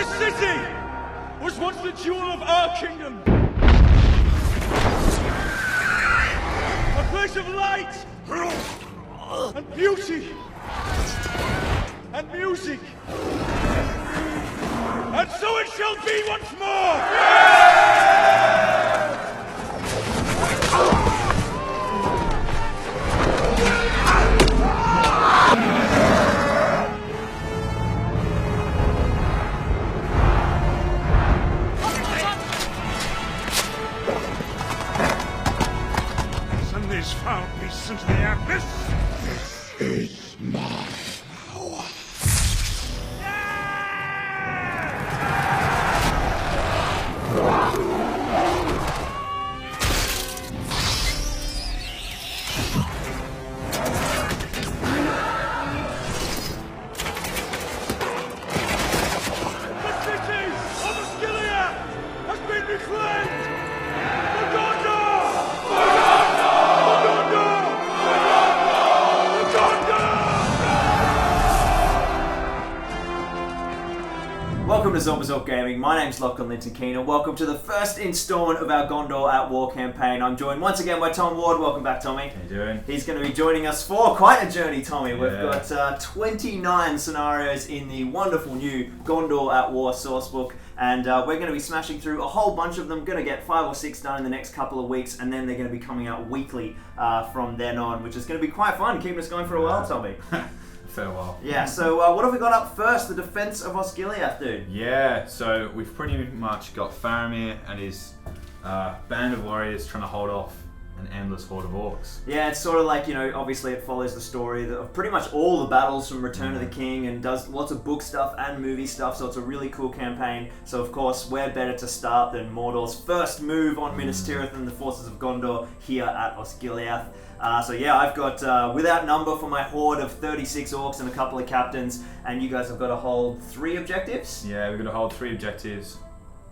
This city was once the jewel of our kingdom. A place of light and beauty and music. And so it shall be once more! Somebody's found beasts into the abyss. This is my power. The city of Osgiliath has been reclaimed! For Gondor! For Gondor! For Gondor! Welcome to Zorpazorp Gaming. My name's Lachlan Linton Keener. Welcome to the first installment of our Gondor at War campaign. I'm joined once again by Tom Ward. Welcome back, Tommy. How you doing? He's going to be joining us for quite a journey, Tommy. We've Yeah. got 29 scenarios in the wonderful new Gondor at War sourcebook, and we're going to be smashing through a whole bunch of them. Going to get 5 or 6 done in the next couple of weeks, and then they're going to be coming out weekly from then on, which is going to be quite fun, keeping us going for a while, Tommy. Farewell. Yeah, so what have we got up first? The defense of Osgiliath, dude. Yeah, so we've pretty much got Faramir and his band of warriors trying to hold off an endless horde of orcs. Yeah, it's sort of like, you know, obviously it follows the story of pretty much all the battles from Return of the King and does lots of book stuff and movie stuff, so it's a really cool campaign. So of course, where better to start than Mordor's first move on Minas Tirith and the forces of Gondor here at Osgiliath. So yeah, I've got without number for my horde of 36 orcs and a couple of captains, and you guys have got to hold 3 objectives? Yeah, we've got to hold 3 objectives.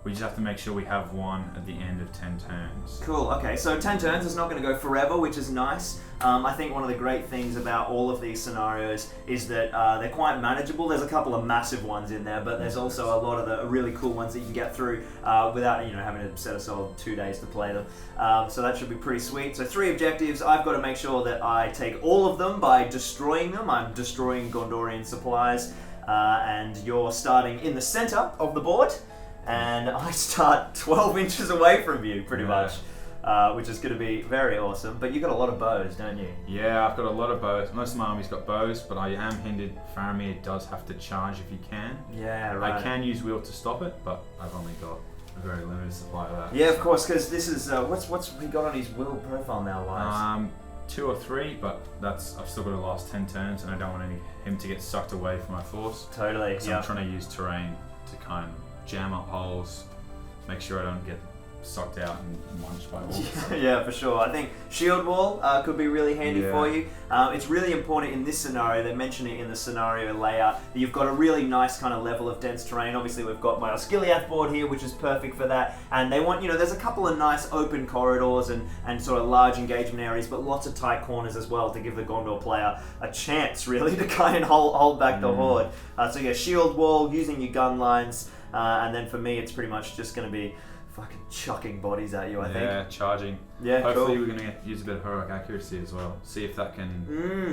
We just have to make sure we have one at the end of 10 turns. Cool, okay, so 10 turns is not going to go forever, which is nice. I think one of the great things about all of these scenarios is that they're quite manageable. There's a couple of massive ones in there, but there's also a lot of the really cool ones that you can get through without, you know, having to set aside 2 days to play them. So that should be pretty sweet. So 3 objectives. I've got to make sure that I take all of them by destroying them. I'm destroying Gondorian supplies, and you're starting in the center of the board. And I start 12 inches away from you, pretty much, which is going to be very awesome. But you got a lot of bows, don't you? Yeah, I've got a lot of bows. Most of my army's got bows, but I am hindered. Faramir does have to charge if he can. Yeah, right. I can use wheel to stop it, but I've only got a very limited supply of that. Yeah, of course, because this is what's he got on his will profile now, wise? 2 or 3, but I've still got to last 10 turns, and I don't want him to get sucked away from my force. Totally. So Yeah. I'm trying to use terrain to kind of jam up holes, make sure I don't get sucked out and munched by orcs. Yeah, for sure. I think shield wall could be really handy for you. It's really important in this scenario. They mention it in the scenario layout that you've got a really nice kind of level of dense terrain. Obviously, we've got my Osgiliath board here, which is perfect for that. And they want, you know, there's a couple of nice open corridors and sort of large engagement areas, but lots of tight corners as well to give the Gondor player a chance, really, to kind of hold back the horde. So yeah, shield wall, using your gun lines, and then for me, it's pretty much just going to be fucking chucking bodies at you, I think. Yeah, charging. Yeah, hopefully cool. we're going to use a bit of heroic accuracy as well. See if that can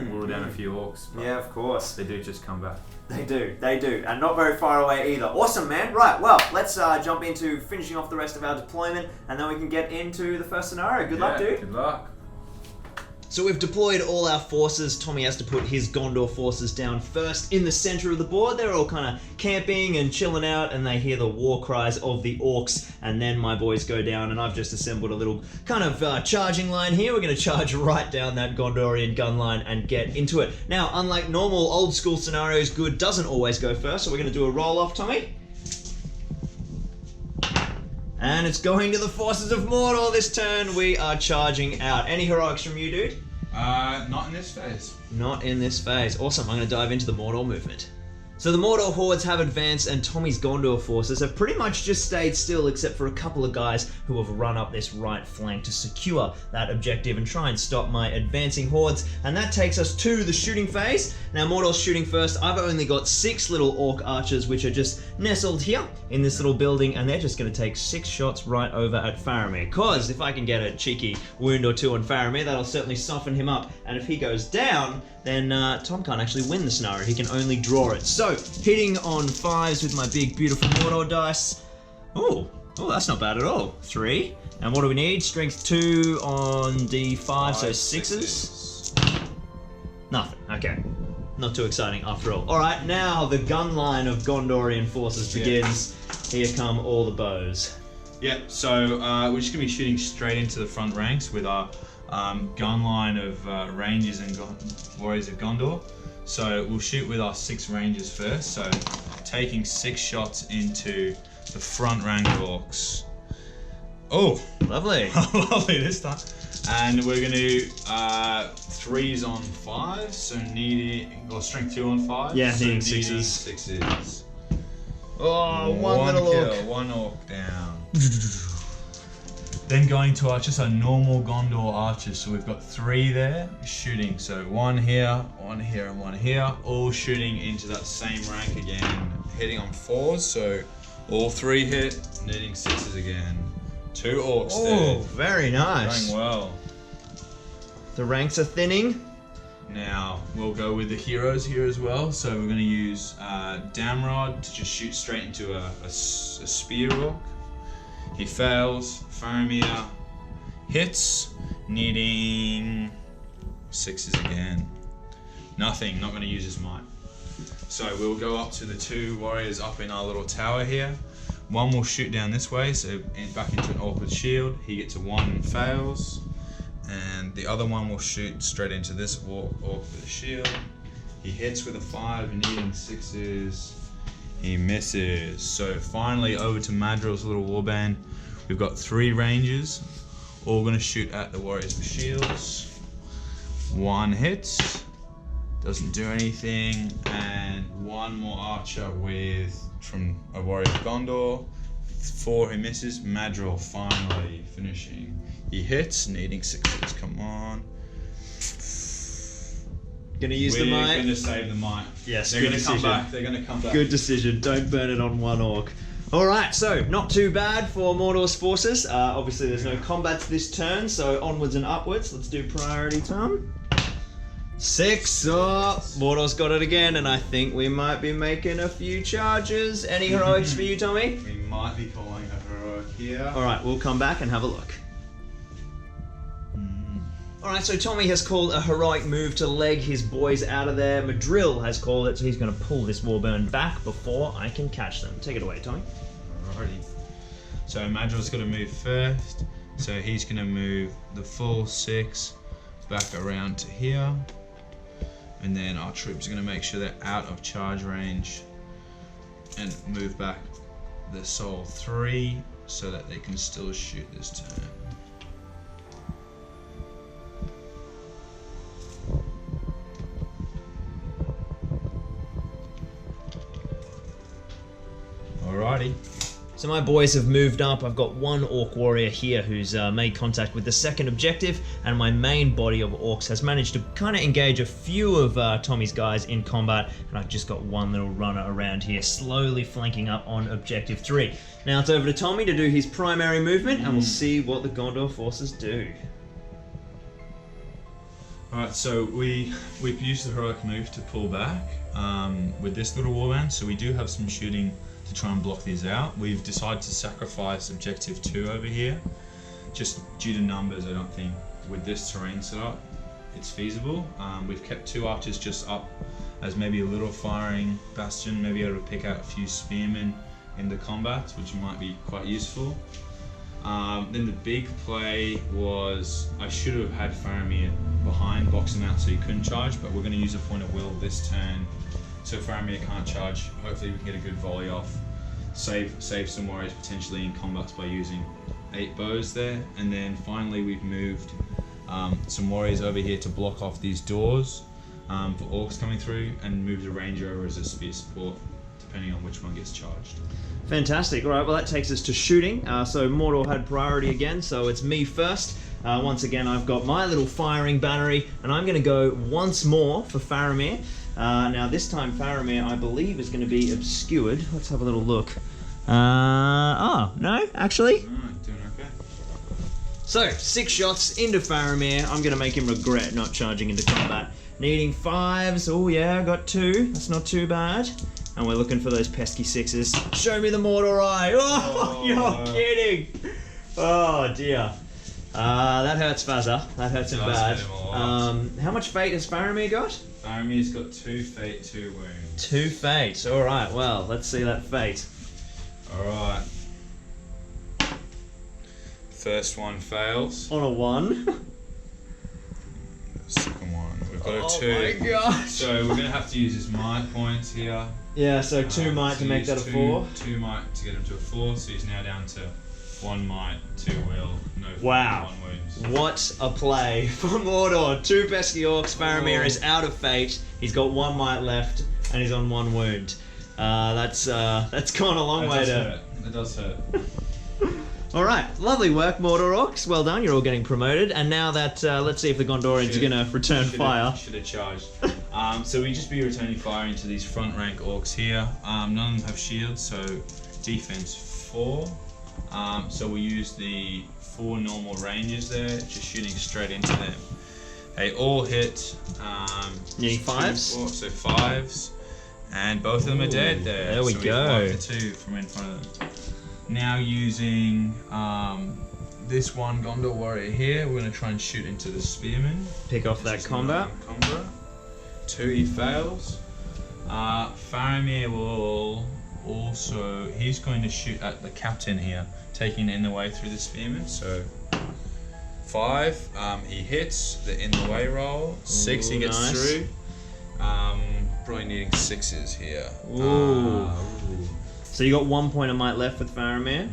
whittle down a few orcs. But Yeah, of course. they do just come back. They do, and not very far away either. Awesome, man. Right, well, let's jump into finishing off the rest of our deployment, and then we can get into the first scenario. Good luck, dude. Good luck. So we've deployed all our forces. Tommy has to put his Gondor forces down first in the center of the board. They're all kind of camping and chilling out, and they hear the war cries of the orcs, and then my boys go down, and I've just assembled a little kind of charging line here. We're going to charge right down that Gondorian gun line and get into it. Now, unlike normal old school scenarios, good doesn't always go first, so we're going to do a roll off, Tommy. And it's going to the forces of Mordor this turn. We are charging out. Any heroics from you, dude? Not in this phase. Not in this phase. Awesome. I'm going to dive into the Mordor movement. So the Mordor hordes have advanced and Tommy's Gondor forces have pretty much just stayed still except for a couple of guys who have run up this right flank to secure that objective and try and stop my advancing hordes. And that takes us to the shooting phase. Now Mordor's shooting first. I've only got 6 little orc archers which are just nestled here in this little building, and they're just going to take 6 shots right over at Faramir. Cause if I can get a cheeky wound or 2 on Faramir, that'll certainly soften him up. And if he goes down, then Tom can't actually win the scenario. He can only draw it. So, hitting on 5s with my big, beautiful Mordor dice. Oh, that's not bad at all. 3. And what do we need? Strength 2 on D5, so 6s. Nothing. Okay. Not too exciting after all. Alright, now the gun line of Gondorian forces begins. Here come all the bows. Yeah, so we're just going to be shooting straight into the front ranks with our gun line of rangers and warriors of Gondor. So we'll shoot with our 6 rangers first. So taking 6 shots into the front rank of orcs. Oh, Lovely. lovely this time. And we're going to 3s on 5s. So needing, or strength 2 on 5. Yeah, so needing 6s. 6s. Oh, one little kill, orc. 1 orc down. Then going to just our normal Gondor archers. So we've got 3 there shooting. So 1 here, 1 here, and 1 here. All shooting into that same rank again. Hitting on 4s. So all 3 hit, needing 6s again. 2 orcs Oh, there. very nice. Going well. The ranks are thinning. Now we'll go with the heroes here as well. So we're going to use Damrod to just shoot straight into a spear orc. He fails. Faramir hits, needing 6s again. Nothing, not going to use his might. So we'll go up to the 2 warriors up in our little tower here. One will shoot down this way, so back into an orc with shield. He gets a 1 and fails. And the other one will shoot straight into this orc with a shield. He hits with a 5, needing 6s. He misses. So finally over to Madril's little warband. We've got 3 rangers, all going to shoot at the warriors with shields. 1 hits, doesn't do anything, and 1 more archer from a warrior of Gondor. 4 who misses. Madril finally finishing. He hits, needing 6s. Come on. Gonna use the might. We're going to save the might. Yes, they're good going to come decision. back. They're going to come back. Good decision. Don't burn it on 1 orc. Alright, so not too bad for Mordor's forces. Obviously there's no combats this turn, so onwards and upwards. Let's do priority, Tom. 6. Oh, Mordor's got it again, and I think we might be making a few charges. Any heroics for you, Tommy? We might be calling a heroic here. Alright, we'll come back and have a look. Alright, so Tommy has called a heroic move to leg his boys out of there. Madril has called it, so he's going to pull this warband back before I can catch them. Take it away, Tommy. Alrighty. So Madril's got to move first. So he's going to move the full 6 back around to here. And then our troops are going to make sure they're out of charge range and move back the soul 3 so that they can still shoot this turn. Alrighty. So my boys have moved up. I've got 1 orc warrior here who's made contact with the second objective, and my main body of orcs has managed to kind of engage a few of Tommy's guys in combat, and I've just got 1 little runner around here slowly flanking up on objective 3. Now it's over to Tommy to do his primary movement, and we'll see what the Gondor forces do. Alright, so we've used the heroic move to pull back with this little warband, so we do have some shooting to try and block these out. We've decided to sacrifice objective 2 over here, just due to numbers. I don't think with this terrain setup it's feasible. We've kept 2 archers just up as maybe a little firing bastion, maybe able to pick out a few spearmen in the combat, which might be quite useful. Then the big play was I should have had Faramir behind, box him out so he couldn't charge, but we're going to use a point of will this turn so Faramir can't charge. Hopefully we can get a good volley off, save some warriors potentially in combats by using 8 bows there. And then finally we've moved some warriors over here to block off these doors. for orcs coming through, and moves a ranger over as a spear support, depending on which one gets charged. Fantastic. All right, well that takes us to shooting. So Mordor had priority again, so it's me first. Once again, I've got my little firing battery, and I'm going to go once more for Faramir. Now this time Faramir, I believe, is going to be obscured. Let's have a little look. Oh, no, actually. Doing okay. So, 6 shots into Faramir. I'm going to make him regret not charging into combat. Needing 5s. Oh yeah, I got 2. That's not too bad. And we're looking for those pesky 6s. Show me the Mordor eye. Oh, you're kidding. Oh dear. That hurts Fazza. That hurts him bad. How much fate has Faramir got? Faramir's got 2 fate, 2 wounds. 2 fate. Alright, well, let's see that fate. Alright. First one fails. On a 1. Second one. We've got a 2. Oh my gosh. So we're going to have to use his might points here. Yeah, so 2 might to make that a 4. 2 might to get him to a 4, so he's now down to 1 might, 2 will, no Wow. 1 wounds. What a play for Mordor. 2 pesky orcs. Faramir is out of fate. He's got 1 might left, and he's on 1 wound. That's gone a long way to... It does hurt. Alright, lovely work, Mordor orcs. Well done, you're all getting promoted. And now that, let's see if the Gondorians are going to return fire. Should have charged. So we just be returning fire into these front rank orcs here. None of them have shields, so defense 4. So we use the 4 normal ranges there, just shooting straight into them. They all hit. Needing 5s? So 5s. And both of them are dead there. There we so go. We wiped the 2 from in front of them. Now using this one Gondor warrior here, we're going to try and shoot into the spearmen. Pick off that combat. 2, he fails. Faramir will also, he's going to shoot at the captain here, taking in the way through the spearmen. So 5, he hits the in the way roll. 6, he gets through. Probably needing 6s here. Ooh. So you got 1 point of might left with Faramir.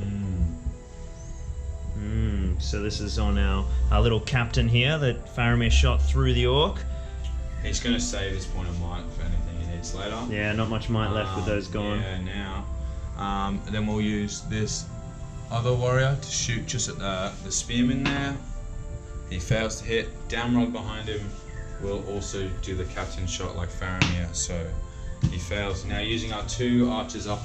So this is on our little captain here that Faramir shot through the orc. He's going to save his point of might for anything he needs later. Yeah, not much might left with those gone. Yeah, now. Then we'll use this other warrior to shoot just at the spearman there. He fails to hit. Damrod behind him will also do the captain shot like Faramir, so he fails. Now using our 2 archers up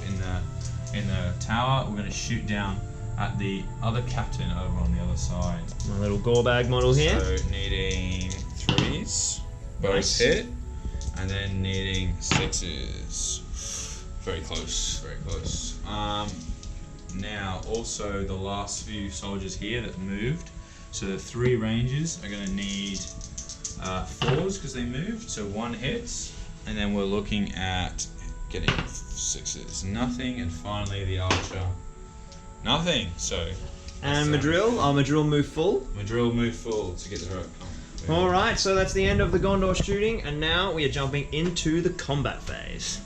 in the tower, we're going to shoot down at the other captain over on the other side. My little gore bag model here. So needing 3s, both hit, and then needing 6s. Very close, very close. Now also the last few soldiers here that moved, so the 3 rangers are going to need 4s because they moved, so 1 hits, and then we're looking at getting 6s. Nothing, and finally the archer. Nothing. So. And Madril. Madril move full. Madril move full to get the rope. Alright, so that's the end of the Gondor shooting, and now we are jumping into the combat phase.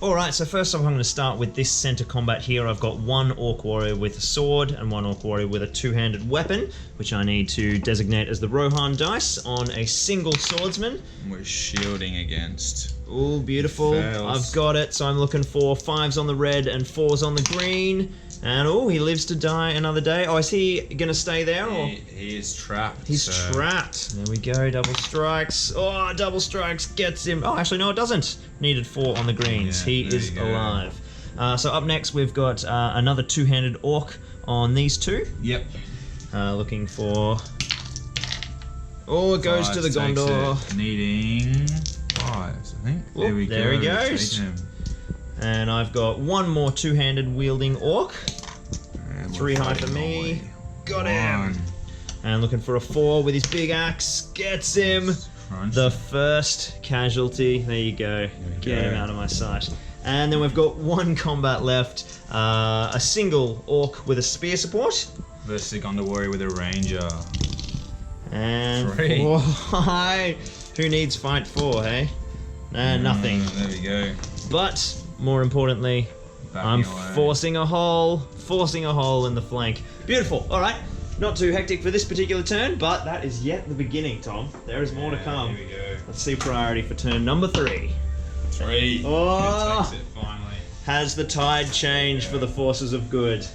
Alright, so first off I'm going to start with this center combat here. I've got 1 orc warrior with a sword and 1 orc warrior with a 2-handed weapon, which I need to designate as the Rohan dice on a single swordsman. We're shielding against. Oh, beautiful. I've got it, so I'm looking for 5s on the red and 4s on the green. And oh, he lives to die another day. Oh, is he going to stay there? Or? He is trapped. He's trapped. There we go, double strikes. Oh, double strikes gets him. Oh, actually, no, it doesn't. Needed 4 on the greens. Yeah, he is alive. So up next, we've got another 2-handed orc on these 2. Yep. Looking for... Oh, it goes to the Gondor. Needing 5s, I think. Oh, there we go. There he goes. And I've got 1 more 2-handed wielding orc. 3 high for me. Got him. And looking for a 4 with his big axe. Gets him. The first casualty. There you go. Get him out of my sight. And then we've got 1 combat left. A single orc with a spear support. Versus a Gondor warrior with a ranger. And 3. Why? Who needs fight 4, hey? Nothing. There we go. But more importantly, I'm forcing a hole in the flank. Beautiful. All right. Not too hectic for this particular turn, but that is yet the beginning, Tom. There is more to come. Here we go. Let's see priority for turn number 3. 3. Oh! Who takes it finally? Has the tide changed for the forces of good?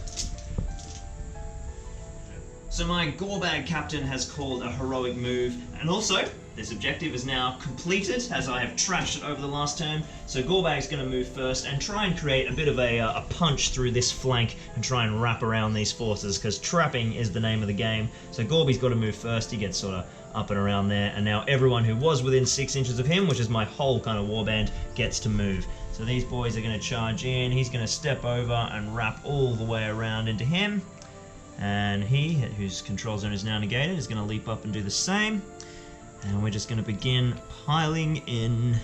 So my Gorbag captain has called a heroic move, and also this objective is now completed as I have trashed it over the last turn. So Gorbag's going to move first and try and create a bit of a punch through this flank and try and wrap around these forces, because trapping is the name of the game. So Gorby's got to move first. He gets sort of up and around there, and now everyone who was within 6 inches of him, which is my whole kind of warband, gets to move. So these boys are going to charge in. He's going to step over and wrap all the way around into him. And he, whose control zone is now negated, is going to leap up and do the same. And we're just going to begin piling in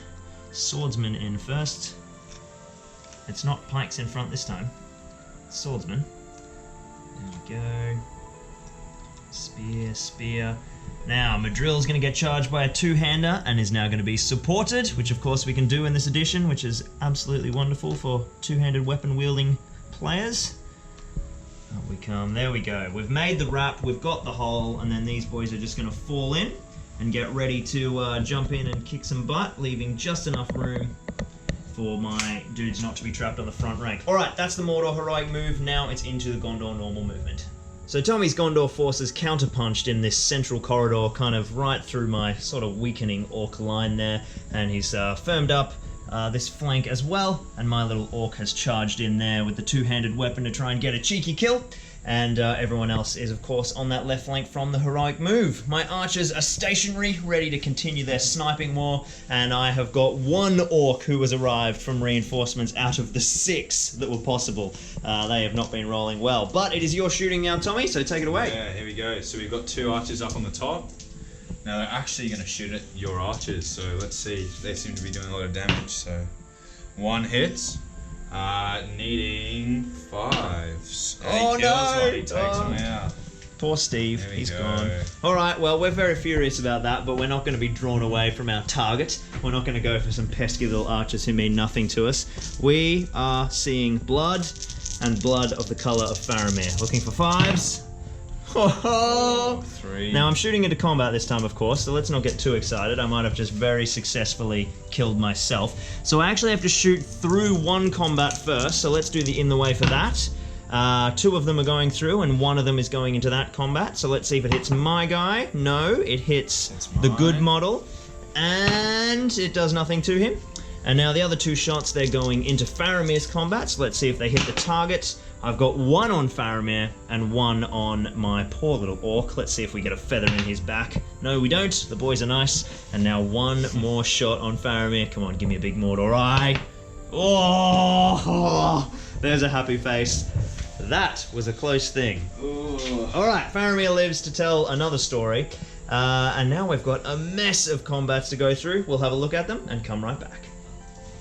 swordsmen in first. It's not pikes in front this time. It's swordsmen. There we go. Spear, spear. Now, Madrill's going to get charged by a two-hander and is now going to be supported, which of course we can do in this edition, which is absolutely wonderful for two-handed weapon-wielding players. Up we come, there we go. We've made the wrap, we've got the hole, and then these boys are just going to fall in and get ready to jump in and kick some butt, leaving just enough room for my dudes not to be trapped on the front rank. Alright, that's the Mordor heroic move, now it's into the Gondor normal movement. So Tommy's Gondor forces counterpunched in this central corridor, kind of right through my sort of weakening orc line there, and he's firmed up this flank as well, and my little orc has charged in there with the two-handed weapon to try and get a cheeky kill, and everyone else is of course on that left flank from the heroic move. My archers are stationary, ready to continue their sniping war, and I have got one orc who has arrived from reinforcements out of the 6 that were possible. They have not been rolling well, but it is your shooting now, Tommy, so take it away. Yeah, here we go. So we've got 2 archers up on the top. Now they're actually going to shoot at your archers, so let's see. They seem to be doing a lot of damage, so 1 hit, needing 5s. Oh, he kills no! one, he takes one out. Poor Steve, There we he's go. gone. Alright, well, we're very furious about that, but we're not going to be drawn away from our target. We're not going to go for some pesky little archers who mean nothing to us. We are seeing blood, and blood of the colour of Faramir. Looking for 5s. Oh, 3. now I'm shooting into combat this time, of course, so let's not get too excited. I might have just very successfully killed myself. So I actually have to shoot through 1 combat first, so let's do the in the way for that. 2 of them are going through, and 1 of them is going into that combat. So let's see if it hits my guy. No, it hits the good model, and it does nothing to him. And now the other 2 shots, they're going into Faramir's combat, so let's see if they hit the target. I've got 1 on Faramir and 1 on my poor little orc. Let's see if we get a feather in his back. No, we don't. The boys are nice. And now 1 more shot on Faramir. Come on, give me a big Mordor eye. Oh, there's a happy face. That was a close thing. Alright, Faramir lives to tell another story. And now we've got a mess of combats to go through. We'll have a look at them and come right back.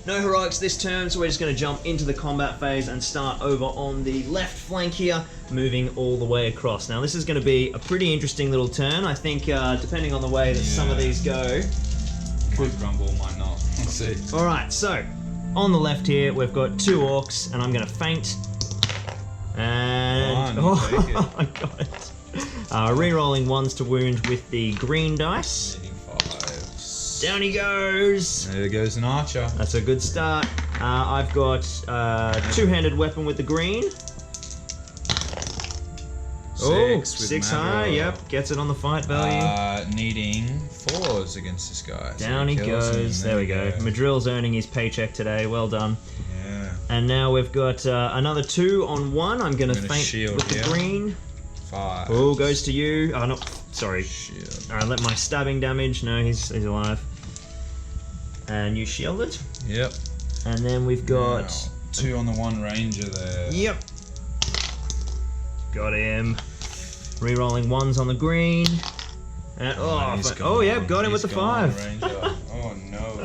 No heroics this turn, so we're just going to jump into the combat phase and start over on the left flank here, moving all the way across. Now this is going to be a pretty interesting little turn. I think depending on the way that some of these go. Might grumble, might not. Let's see. Alright, so on the left here we've got 2 orcs, and I'm going to feint. And Oh I got it. Re-rolling 1s to wound with the green dice. Needing 5s. Down he goes. There goes an archer. That's a good start. I've got two-handed weapon with the green. 6 high, yep, gets it on the fight value. Needing 4s against this guy. Down he goes. There we go. Madrill's earning his paycheck today. Well done. Yeah. And now we've got another 2 on 1. I'm going to feint shield with the green. 5. Oh, goes to you. Oh, no, sorry. Shield. Alright, let my stabbing damage. No, he's alive. And you shielded. Yep. And then we've got... Now, 2 on the 1 ranger there. Yep. Got him. Rerolling 1s on the green. And, yep, got him with the 5. Oh no.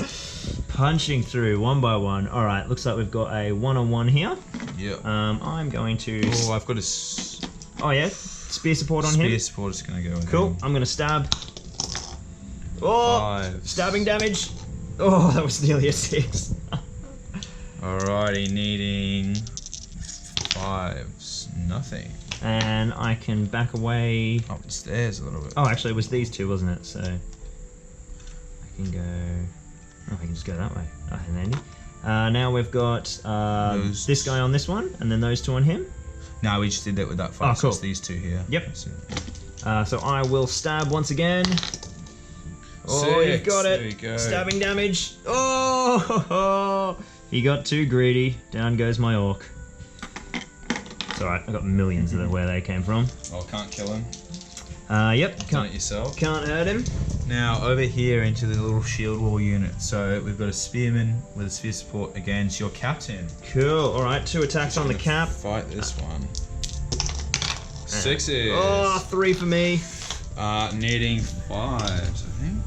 Punching through 1 by 1. Alright, looks like we've got a 1-on-1 here. Yep. I'm going to... Oh, I've got a... Oh yeah? Spear support on him? Spear support is going to go in. Cool. I'm going to stab. Oh! 5. Stabbing damage. Oh, that was nearly a 6. Alrighty, needing 5s. Nothing. And I can back away. Up the stairs a little bit. Oh, actually, it was these two, wasn't it? So I can go. Oh, I can just go that way. Oh, handy. Now we've got this guy on this one, and then those two on him. No, we just did that with that fight. Oh, cool. So it's these two here. Yep. So I will stab once again. Oh, you've got it. There you go. Stabbing damage. Oh, he got too greedy. Down goes my orc. It's alright, I got millions of where they came from. Oh, can't kill him. Yep. Done it yourself. Can't hurt him. Now over here into the little shield wall unit. So we've got a spearman with a spear support against your captain. Cool. Alright, 2 attacks on the cap. Fight this one. 6s. Oh, 3 for me. Needing 5s, I think.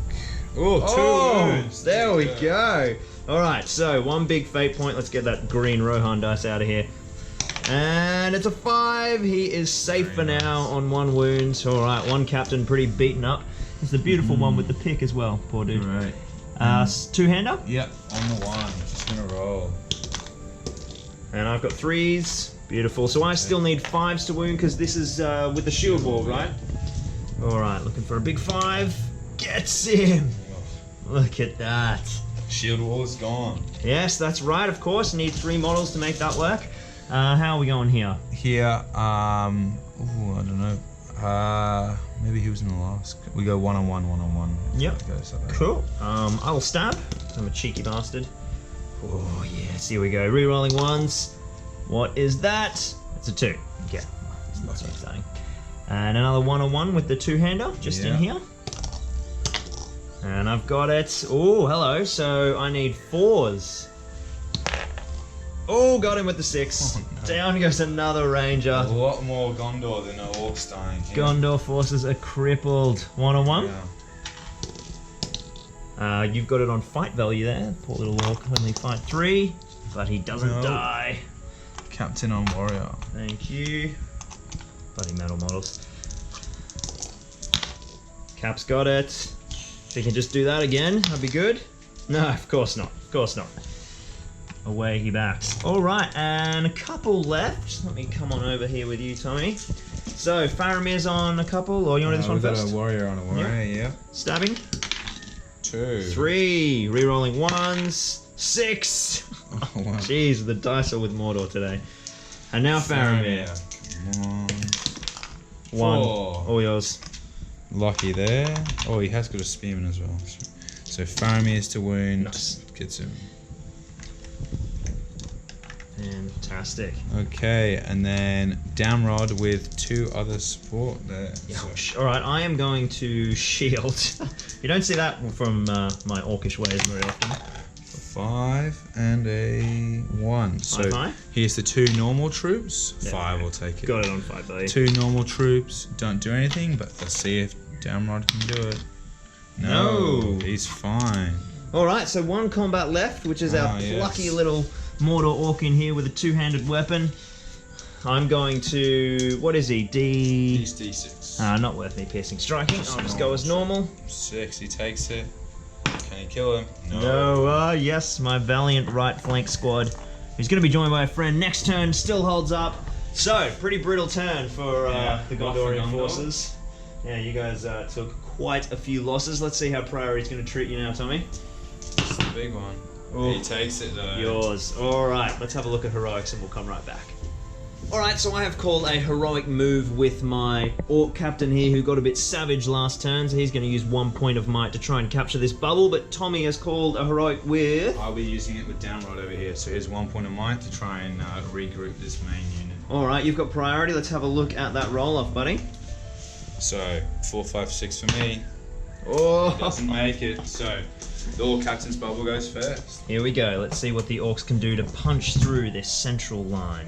Oh, 2 wounds. There we go. Alright, so 1 big fate point. Let's get that green Rohan dice out of here. And it's a 5. He is safe for now on 1 wound. Alright, 1 captain pretty beaten up. It's the beautiful one with the pick as well. Poor dude. Right. 2-hander? Yep, on the 1. Just gonna roll. And I've got 3s. Beautiful. So I still need 5s to wound because this is with the shield wall, right? Alright, looking for a big 5. Gets him! Look at that. Shield wall is gone. Yes, that's right, of course. Need 3 models to make that work. How are we going here? Here, I don't know. Maybe he was in the last. We go 1-on-1, 1-on-1. Yep. Goes like that. Cool. I will stab. I'm a cheeky bastard. Oh, yes, here we go. Rerolling 1s. What is that? It's a 2. Yeah, it's not so exciting. And another 1-on-1 with the 2-hander, just in here. And I've got it. Oh, hello. So I need 4s. Oh, got him with the 6. Oh, no. Down goes another ranger. A lot more Gondor than our orcs dying here. Gondor forces are crippled. 1-on-1. Yeah. You've got it on fight value there. Poor little orc, only fight 3, but he doesn't die. Captain on warrior. Thank you. Bloody metal models. Cap's got it. If he can just do that again, that'd be good. No, of course not. Of course not. Away he backs. Alright, and a couple left. Let me come on over here with you, Tommy. So, Faramir's on a couple, or you want to do this one first? We've got a warrior on a warrior, yeah. Stabbing. 2. 3. Rerolling 1s. 6. Oh, wow. Jeez, the dice are with Mordor today. And now Faramir. Come on. 1. 4. All yours. Lucky there. Oh, he has got a spearman as well. So Faramir's to wound. Nice. Gets him. Fantastic. Okay, and then Damrod with 2 other support there. Ouch. Alright, I am going to shield. You don't see that from my orcish ways very often. 5 and a 1. So High. here's the 2 normal troops. Yeah. 5 will take it. Got it on 5 value. 2 normal troops don't do anything, but let's see if Damrod can do it. No, he's fine. Alright, so 1 combat left, which is our plucky little Mordor orc in here with a 2-handed weapon. I'm going to... what is he? He's D6. Not worth me piercing striking. I'll just go as normal. 6, he takes it. Can you kill him? No. Yes, my valiant right flank squad, who's going to be joined by a friend next turn, still holds up. So, pretty brutal turn for the Gondorian forces. Yeah, you guys took quite a few losses. Let's see how Priority's going to treat you now, Tommy. It's the big one. Oh. He takes it though. Yours. Alright, let's have a look at heroics and we'll come right back. Alright, so I have called a heroic move with my orc captain here who got a bit savage last turn, so he's going to use 1 point of might to try and capture this bubble, but Tommy has called a heroic with... I'll be using it with Damrod over here, so here's 1 point of might to try and regroup this main unit. Alright, you've got priority. Let's have a look at that roll-off, buddy. So, 4, 5, 6 for me. Oh! Doesn't make it, so the orc captain's bubble goes first. Here we go. Let's see what the orcs can do to punch through this central line.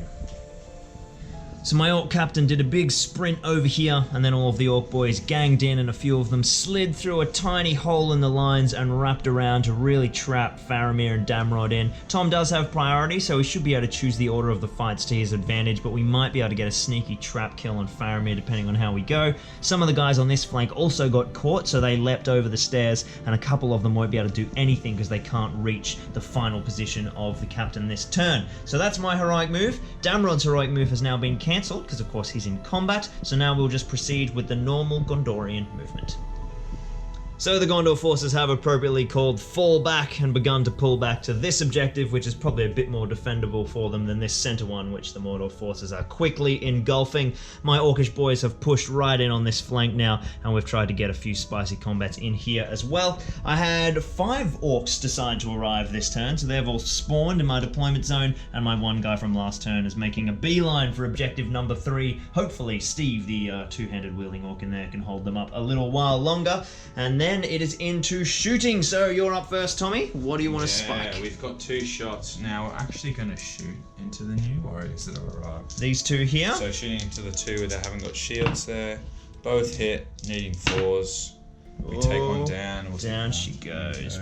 So my orc captain did a big sprint over here, and then all of the orc boys ganged in, and a few of them slid through a tiny hole in the lines and wrapped around to really trap Faramir and Damrod in. Tom does have priority, so he should be able to choose the order of the fights to his advantage, but we might be able to get a sneaky trap kill on Faramir depending on how we go. Some of the guys on this flank also got caught, so they leapt over the stairs, and a couple of them won't be able to do anything because they can't reach the final position of the captain this turn. So that's my heroic move. Damrod's heroic move has now been cancelled. cancelled because, of course, he's in combat. So now we'll just proceed with the normal Gondorian movement. So the Gondor forces have appropriately called fall back and begun to pull back to this objective, which is probably a bit more defendable for them than this center one, which the Mordor forces are quickly engulfing. My Orcish boys have pushed right in on this flank now, and we've tried to get a few spicy combats in here as well. I had 5 orcs decide to arrive this turn, so they've all spawned in my deployment zone, and my one guy from last turn is making a beeline for objective number 3. Hopefully Steve, the two-handed wielding orc in there, can hold them up a little while longer, and then it is into shooting. So you're up first, Tommy. What do you want to spike? Yeah, we've got 2 shots. Now we're actually going to shoot into the new warriors that have arrived. These 2 here. So shooting into the 2 that haven't got shields there. Both hit, needing 4s. We take one down. We'll down she goes.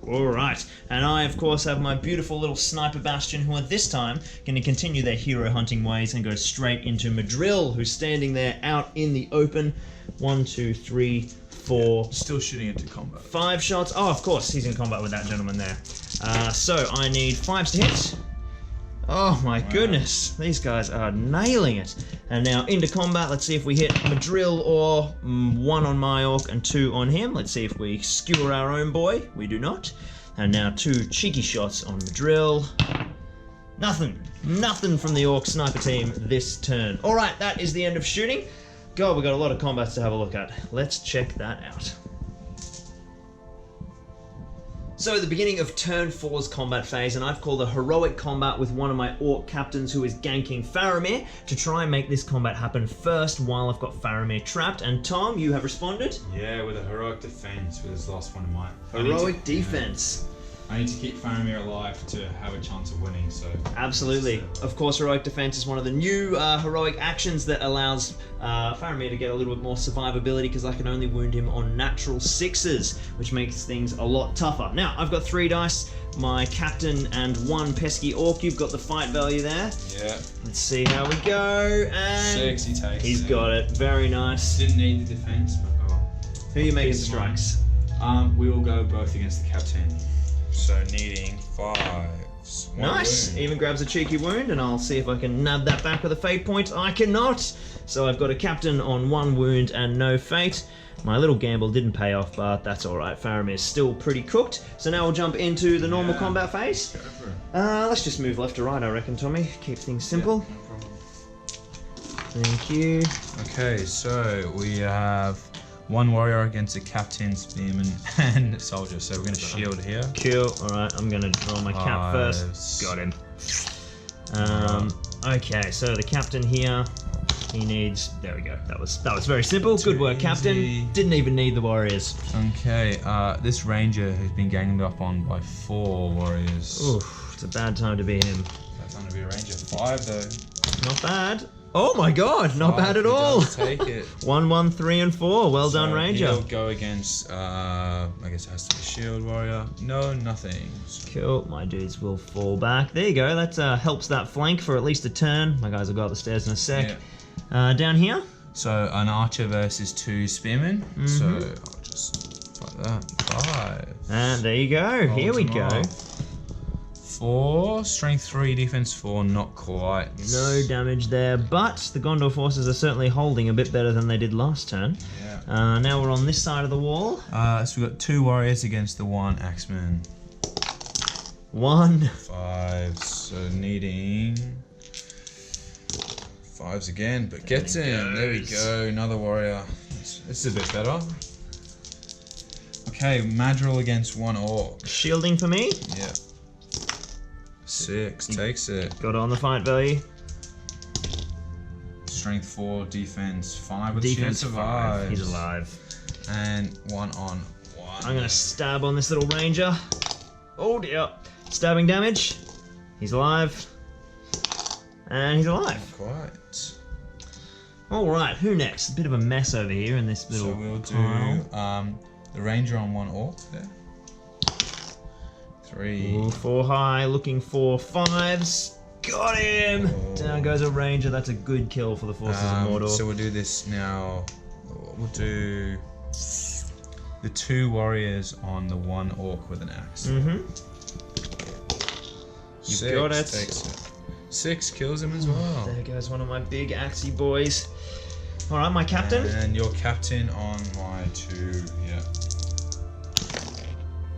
Alright, and I of course have my beautiful little sniper bastion who are this time going to continue their hero hunting ways and go straight into Madril, who's standing there out in the open. 1, 2, 3, 4. Still shooting into combat. 5 shots. Oh, of course, he's in combat with that gentleman there. So I need 5s to hit. Oh my goodness, these guys are nailing it. And now into combat, let's see if we hit Madril or 1 on my orc and 2 on him. Let's see if we skewer our own boy. We do not. And now 2 cheeky shots on Madril. Nothing from the orc sniper team this turn. Alright, that is the end of shooting. God, we've got a lot of combats to have a look at. Let's check that out. So the beginning of turn 4's combat phase, and I've called a heroic combat with one of my orc captains who is ganking Faramir to try and make this combat happen first while I've got Faramir trapped. And Tom, you have responded? Yeah, with a heroic defense with his last one of mine. Heroic defense. I need to keep Faramir alive to have a chance of winning, so... Absolutely. Of course, heroic defense is one of the new heroic actions that allows Faramir to get a little bit more survivability, because I can only wound him on natural 6s, which makes things a lot tougher. Now, I've got 3 dice, my captain and 1 pesky orc. You've got the fight value there. Yeah. Let's see how we go, and... 6 he takes. He's got it. Very nice. Didn't need the defense, but oh. Who are you making strikes? We will go both against the captain. So needing 5s. Nice. Wound. Even grabs a cheeky wound, and I'll see if I can nab that back with a fate point. I cannot. So I've got a captain on 1 wound and no fate. My little gamble didn't pay off, but that's alright. Faramir's still pretty cooked. So now we'll jump into the normal combat phase. Go for it. Let's just move left to right, I reckon, Tommy. Keep things simple. Yeah, no problem. Thank you. Okay, so we have 1 warrior against a captain, spearman, and soldier. So we're going to shield here. Cool. Alright, I'm going to draw my cap first. Got him. Okay, so the captain here, he needs... There we go. That was very simple. Good work, captain. Easy. Didn't even need the warriors. Okay, this ranger has been ganged up on by 4 warriors. Oof, it's a bad time to be him. That's going to be a ranger. 5 though. Not bad. Oh my god, not bad at all. Take it. 1, 1, 3, and 4. Well done, Ranger. He'll go against, I guess it has to be a shield warrior. No, nothing. Cool, my dudes will fall back. There you go, that helps that flank for at least a turn. My guys will go up the stairs in a sec. Yeah. Down here? So, an archer versus 2 spearmen. So, I'll just like that. 5. And there you go, here we go. 4, strength 3, defense 4, not quite. No damage there, but the Gondor forces are certainly holding a bit better than they did last turn. Yeah. Now we're on this side of the wall. So we've got 2 warriors against the 1 axeman. 1. 5, so needing 5s again, but gets in. There we go, another warrior. This is a bit better. Okay, Madril against 1 orc. Shielding for me. Yeah. 6, takes it. Got on the fight value. Strength 4, defense 5 with Defense shield 5. survives. He's alive. And 1 on 1. I'm gonna stab on this little ranger. Oh dear. Stabbing damage. He's alive. And he's alive. Quite. Alright, who next? A bit of a mess over here in this little So we'll do pile. the ranger on 1 orc there. 3. Ooh, 4 high, looking for 5s. Got him! Oh. Down goes a ranger. That's a good kill for the forces of Mordor. So we'll do this now. We'll do the 2 warriors on the 1 orc with an axe. You've 6 got it. takes it. 6 kills him as well. There goes one of my big axey boys. All right, my captain. And your captain on my 2, yeah.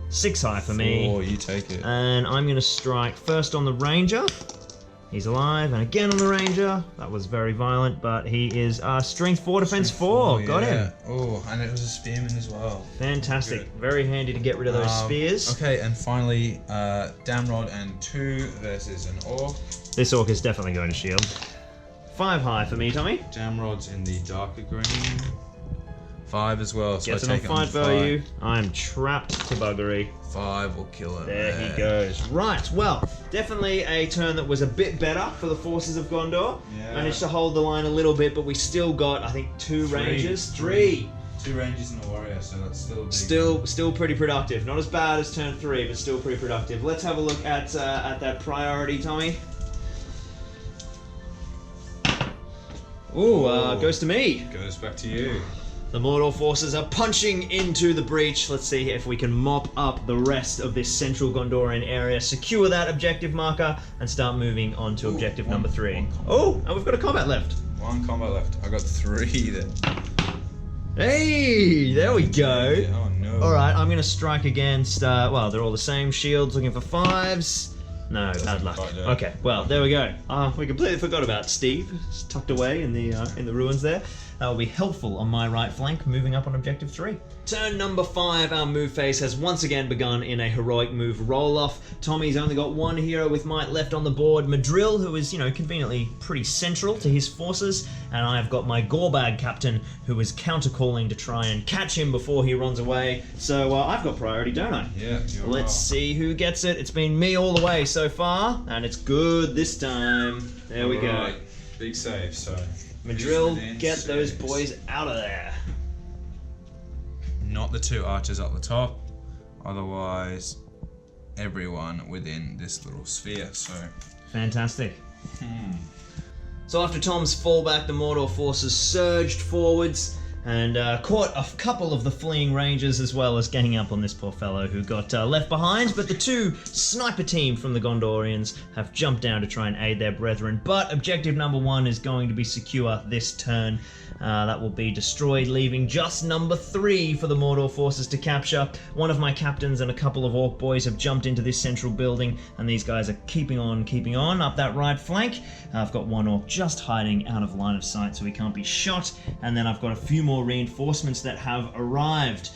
6 high for me. 4, you take it. And I'm going to strike first on the ranger. He's alive, and again on the ranger. That was very violent, but he is strength 4, defense 4. Got him. Oh, and it was a spearman as well. Fantastic. Good. Very handy to get rid of those spears. Okay, and finally, Damrod and 2 versus an orc. This orc is definitely going to shield. 5 high for me, Tommy. Damrod's in the darker green. 5 as well, so Gets I it on take it on fight value. I am trapped to buggery. 5 will kill him. There he goes. Right, well, definitely a turn that was a bit better for the forces of Gondor. Yeah. Managed to hold the line a little bit, but we still got, I think, 2 rangers. 3. 2 rangers and a warrior, so that's still a big Still pretty productive. Not as bad as turn 3, but still pretty productive. Let's have a look at that priority, Tommy. Ooh, goes to me. Goes back to you. The Mordor forces are punching into the breach. Let's see if we can mop up the rest of this central Gondorian area, secure that objective marker, and start moving on to objective number 3. Oh, and we've got a combat left. 1 combat left. I got 3 then. Hey, there we go. Oh no. Alright, I'm going to strike against, well, they're all the same. Shields, looking for 5s. No, bad luck. Okay, well, there we go. We completely forgot about Steve. It's tucked away in the ruins there. That will be helpful on my right flank, moving up on objective 3. Turn number 5, our move phase has once again begun in a heroic move roll-off. Tommy's only got 1 hero with might left on the board. Madril, who is, conveniently pretty central to his forces. And I've got my Gorbag captain, who is counter-calling to try and catch him before he runs away. So I've got priority, don't I? Yeah, Let's see who gets it. It's been me all the way so far, and it's good this time. There we go. Big save, so... Madril, get those boys out of there. Not the 2 archers up the top, otherwise everyone within this little sphere, so... Fantastic. So after Tom's fallback, the Mordor forces surged forwards and caught a couple of the fleeing rangers, as well as ganging up on this poor fellow who got left behind. But the 2 sniper team from the Gondorians have jumped down to try and aid their brethren. But objective number 1 is going to be secure this turn. That will be destroyed, leaving just number 3 for the Mordor forces to capture. One of my captains and a couple of orc boys have jumped into this central building, and these guys are keeping on up that right flank. I've got 1 orc just hiding out of line of sight so he can't be shot, and then I've got a few more reinforcements that have arrived.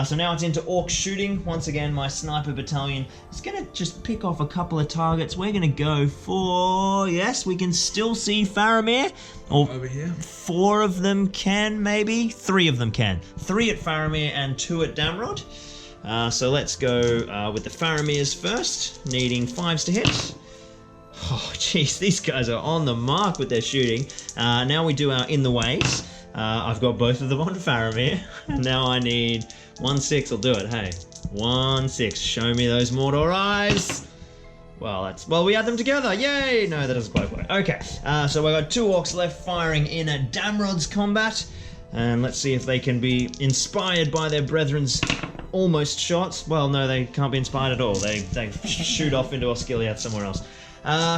So now it's into orc shooting. Once again, my sniper battalion is going to just pick off a couple of targets. We're going to go for... Yes, we can still see Faramir. Or over here. 4 of them can, maybe? 3 of them can. 3 at Faramir and 2 at Damrod. So let's go with the Faramirs first, needing 5s to hit. Oh, jeez, these guys are on the mark with their shooting. Now we do our in the ways. I've got both of them on Faramir, and now I need 1-6 will do it, hey. 1-6, show me those Mordor eyes. Well, we add them together, yay! No, that doesn't quite work. Okay, so I got 2 orcs left firing in a Damrod's combat, and let's see if they can be inspired by their brethren's almost shots. Well, no, they can't be inspired at all. They shoot off into Osgiliath somewhere else.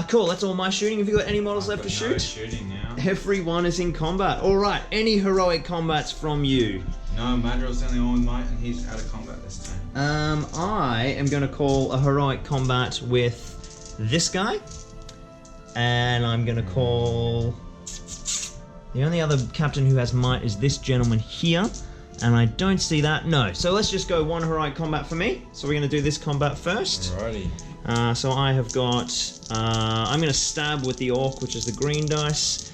Cool, that's all my shooting. Have you got any models left to shoot? No shooting now. Everyone is in combat. Alright, any heroic combats from you? No, Madril's the only one with might, and he's out of combat this time. I am going to call a heroic combat with this guy. And I'm going to call... The only other captain who has might is this gentleman here. And I don't see that. No. So let's just go 1 heroic combat for me. So we're going to do this combat first. Alrighty. So I have got, I'm going to stab with the orc, which is the green dice.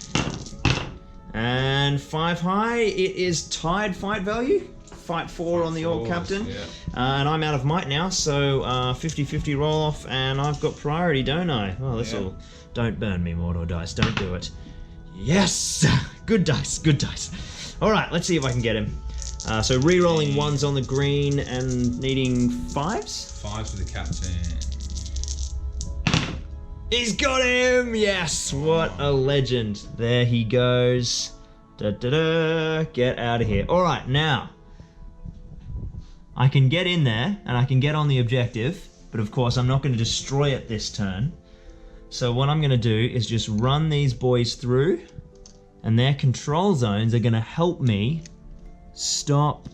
And 5 high, it is tied fight value. Fight 4 on the orc captain. Yeah. And I'm out of might now, so 50-50 roll off, and I've got priority, don't I? Oh, this will... Don't burn me, Mordor dice, don't do it. Yes! Good dice, good dice. Alright, let's see if I can get him. So re-rolling 1s on the green and needing 5s? 5s for the captain. He's got him! Yes! What a legend. There he goes. Da-da-da. Get out of here. Alright, now. I can get in there, and I can get on the objective, but of course I'm not going to destroy it this turn. So what I'm going to do is just run these boys through, and their control zones are going to help me stop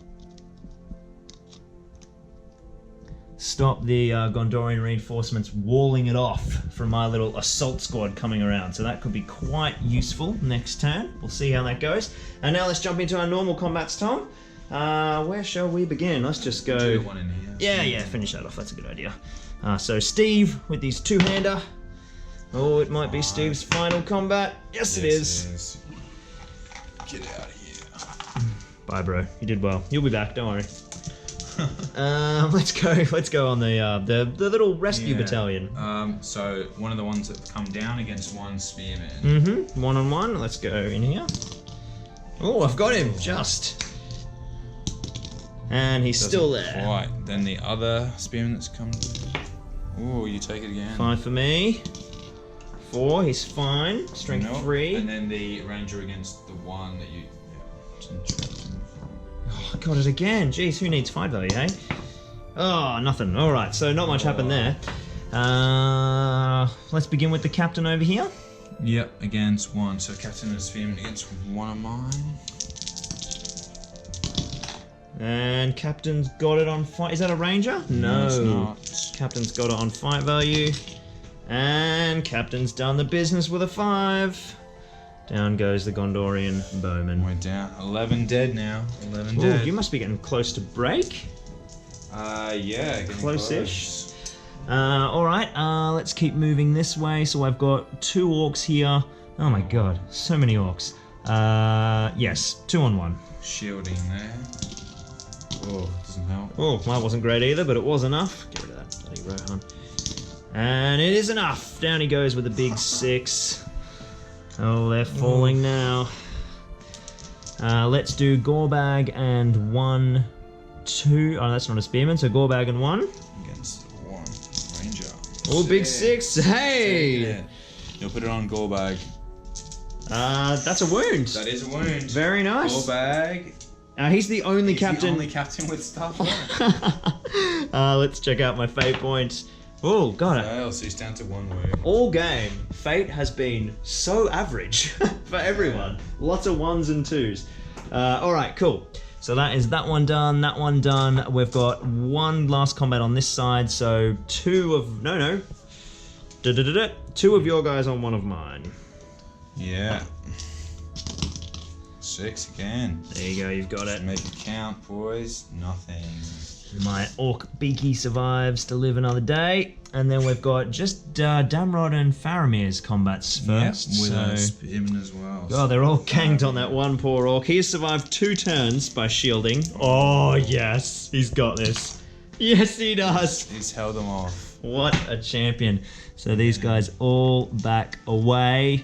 the Gondorian reinforcements walling it off from my little assault squad coming around. So that could be quite useful next turn. We'll see how that goes. And now let's jump into our normal combats, Tom. Where shall we begin? Let's just go... Do one in here. Yeah, finish that off. That's a good idea. So Steve with his two-hander. Oh, it might be Steve's final combat. Yes, it is. Get out of here. Bye, bro. You did well. You'll be back. Don't worry. Let's go on the little rescue battalion. So one of the ones that come down against one spearman. Mm-hmm. 1-on-1. Let's go in here. Oh, I've got him just. And he's still there. Right. Then the other spearman that's come. Oh, you take it again. 5 for me. 4. He's fine. Strength 3. And then the ranger against the one that you. Oh, I got it again. Jeez, who needs fight value, hey? Oh, nothing. All right, so not much happened there. Let's begin with the captain over here. Yep, against one. So captain and spearman against one of mine. And captain's got it on fight. Is that a ranger? No. It's not. Captain's got it on fight value. And captain's done the business with a 5. Down goes the Gondorian bowman. We're down. 11 dead now. 11 Ooh, dead. you must be getting close to break. Yeah, getting Close-ish. Alright, let's keep moving this way. So I've got 2 orcs here. Oh my god, so many orcs. Yes, 2-on-1. Shielding there. Oh, doesn't help. Oh, that wasn't great either, but it was enough. Get rid of that bloody Rohan. And it is enough. Down he goes with a big 6. Oh, they're falling now. Let's do Gorbag and 1, 2. Oh, that's not a spearman, so Gorbag and 1. Against one ranger. Oh, big 6. Hey! Yeah. You'll put it on Gorbag. That's a wound. That is a wound. Very nice. Gorbag. He's the only He's captain. the only captain with stuff on. Let's check out my fate points. Oh, God. So he's down to 1 wound. All game, fate has been so average for everyone. Lots of 1s and 2s. Alright, cool. So that is that one done, that one done. We've got 1 last combat on this side, so 2 of... No. 2 of your guys on 1 of mine. Yeah. 6 again. There you go, you've got it. Make it count, boys. Nothing. My orc Beaky survives to live another day. And then we've got just Damrod and Faramir's combats first. Yep, with a so... spearman as well. Oh, they're all ganged on that one poor orc. He has survived 2 turns by shielding. Oh, yes. He's got this. Yes, he does. He's held them off. What a champion. So these guys all back away.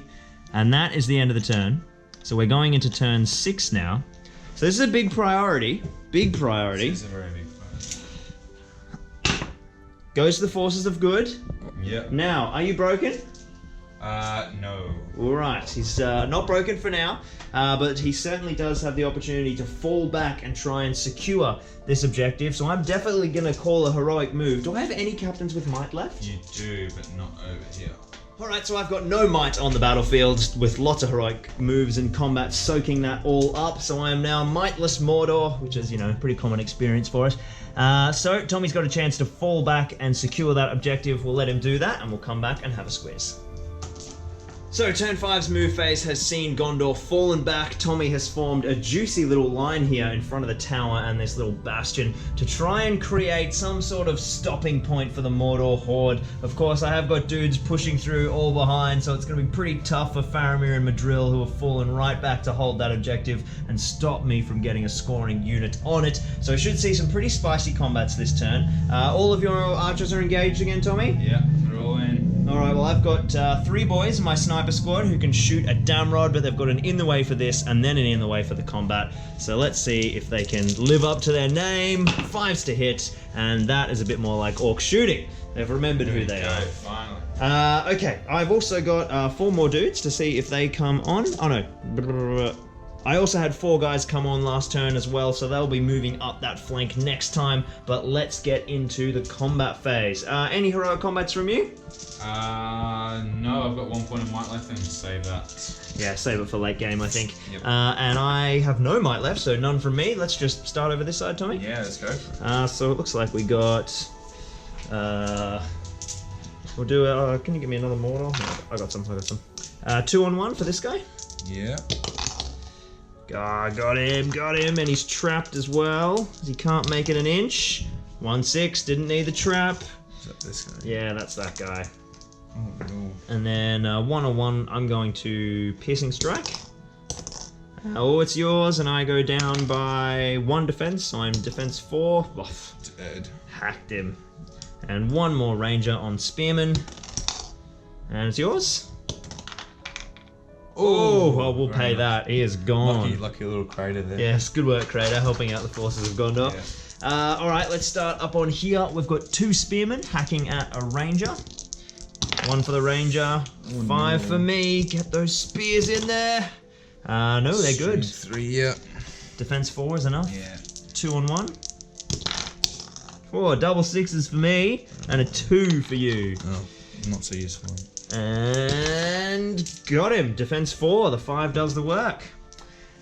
And that is the end of the turn. So we're going into turn 6 now. So this is a big priority. Big priority. This is a very big priority. Goes to the forces of good. Yep. Now, are you broken? No. Alright, he's not broken for now, but he certainly does have the opportunity to fall back and try and secure this objective, so I'm definitely going to call a heroic move. Do I have any captains with might left? You do, but not over here. Alright, so I've got no might on the battlefield, with lots of heroic moves and combat soaking that all up, so I am now mightless Mordor, which is, you know, a pretty common experience for us. So Tommy's got a chance to fall back and secure that objective. We'll let him do that, and we'll come back and have a squeeze. So turn 5's move phase has seen Gondor fallen back. Tommy has formed a juicy little line here in front of the tower and this little bastion to try and create some sort of stopping point for the Mordor horde. Of course, I have got dudes pushing through all behind, so it's going to be pretty tough for Faramir and Madril, who have fallen right back to hold that objective and stop me from getting a scoring unit on it. So I should see some pretty spicy combats this turn. All of your archers are engaged again, Tommy? Yeah, they're all in. Alright, well I've got 3 boys in my sniper squad who can shoot a damrod, but they've got an in the way for this and then an in the way for the combat. So let's see if they can live up to their name. 5s to hit, and that is a bit more like orc shooting. They've remembered who they are. Finally. Okay, I've also got 4 more dudes to see if they come on. Oh no. I also had 4 guys come on last turn as well, so they'll be moving up that flank next time. But let's get into the combat phase. Any heroic combats from you? No, I've got 1 point of might left and save that. Yeah, save it for late game, I think. Yep. And I have no might left, so none from me. Let's just start over this side, Tommy. Yeah, let's go for it. So it looks like we got... we'll do... can you give me another mortar? No, I got some. 2 on 1 for this guy. Yeah. Got him, and he's trapped as well. He can't make it an inch. 1-6, didn't need the trap. Is that this guy? Yeah, that's that guy. Oh, no. And then 1 on 1, I'm going to Piercing Strike. Oh, it's yours, and I go down by 1 defense, so I'm defense 4. Dead. Hacked him. And 1 more Ranger on Spearman. And it's yours. Oh, well, we'll pay nice. that. He is gone. Lucky little crater there. Yes, good work, Crater, helping out the forces of Gondor. Yeah. Alright, let's start up on here. We've got 2 Spearmen hacking at a Ranger. 1 for the Ranger, 5 for me. Get those spears in there. No, they're good. 3, yeah. Defense 4 is enough. Yeah. 2 on 1. 4 double 6s for me, and a 2 for you. Oh, not so useful. And got him. Defense 4. The 5 does the work.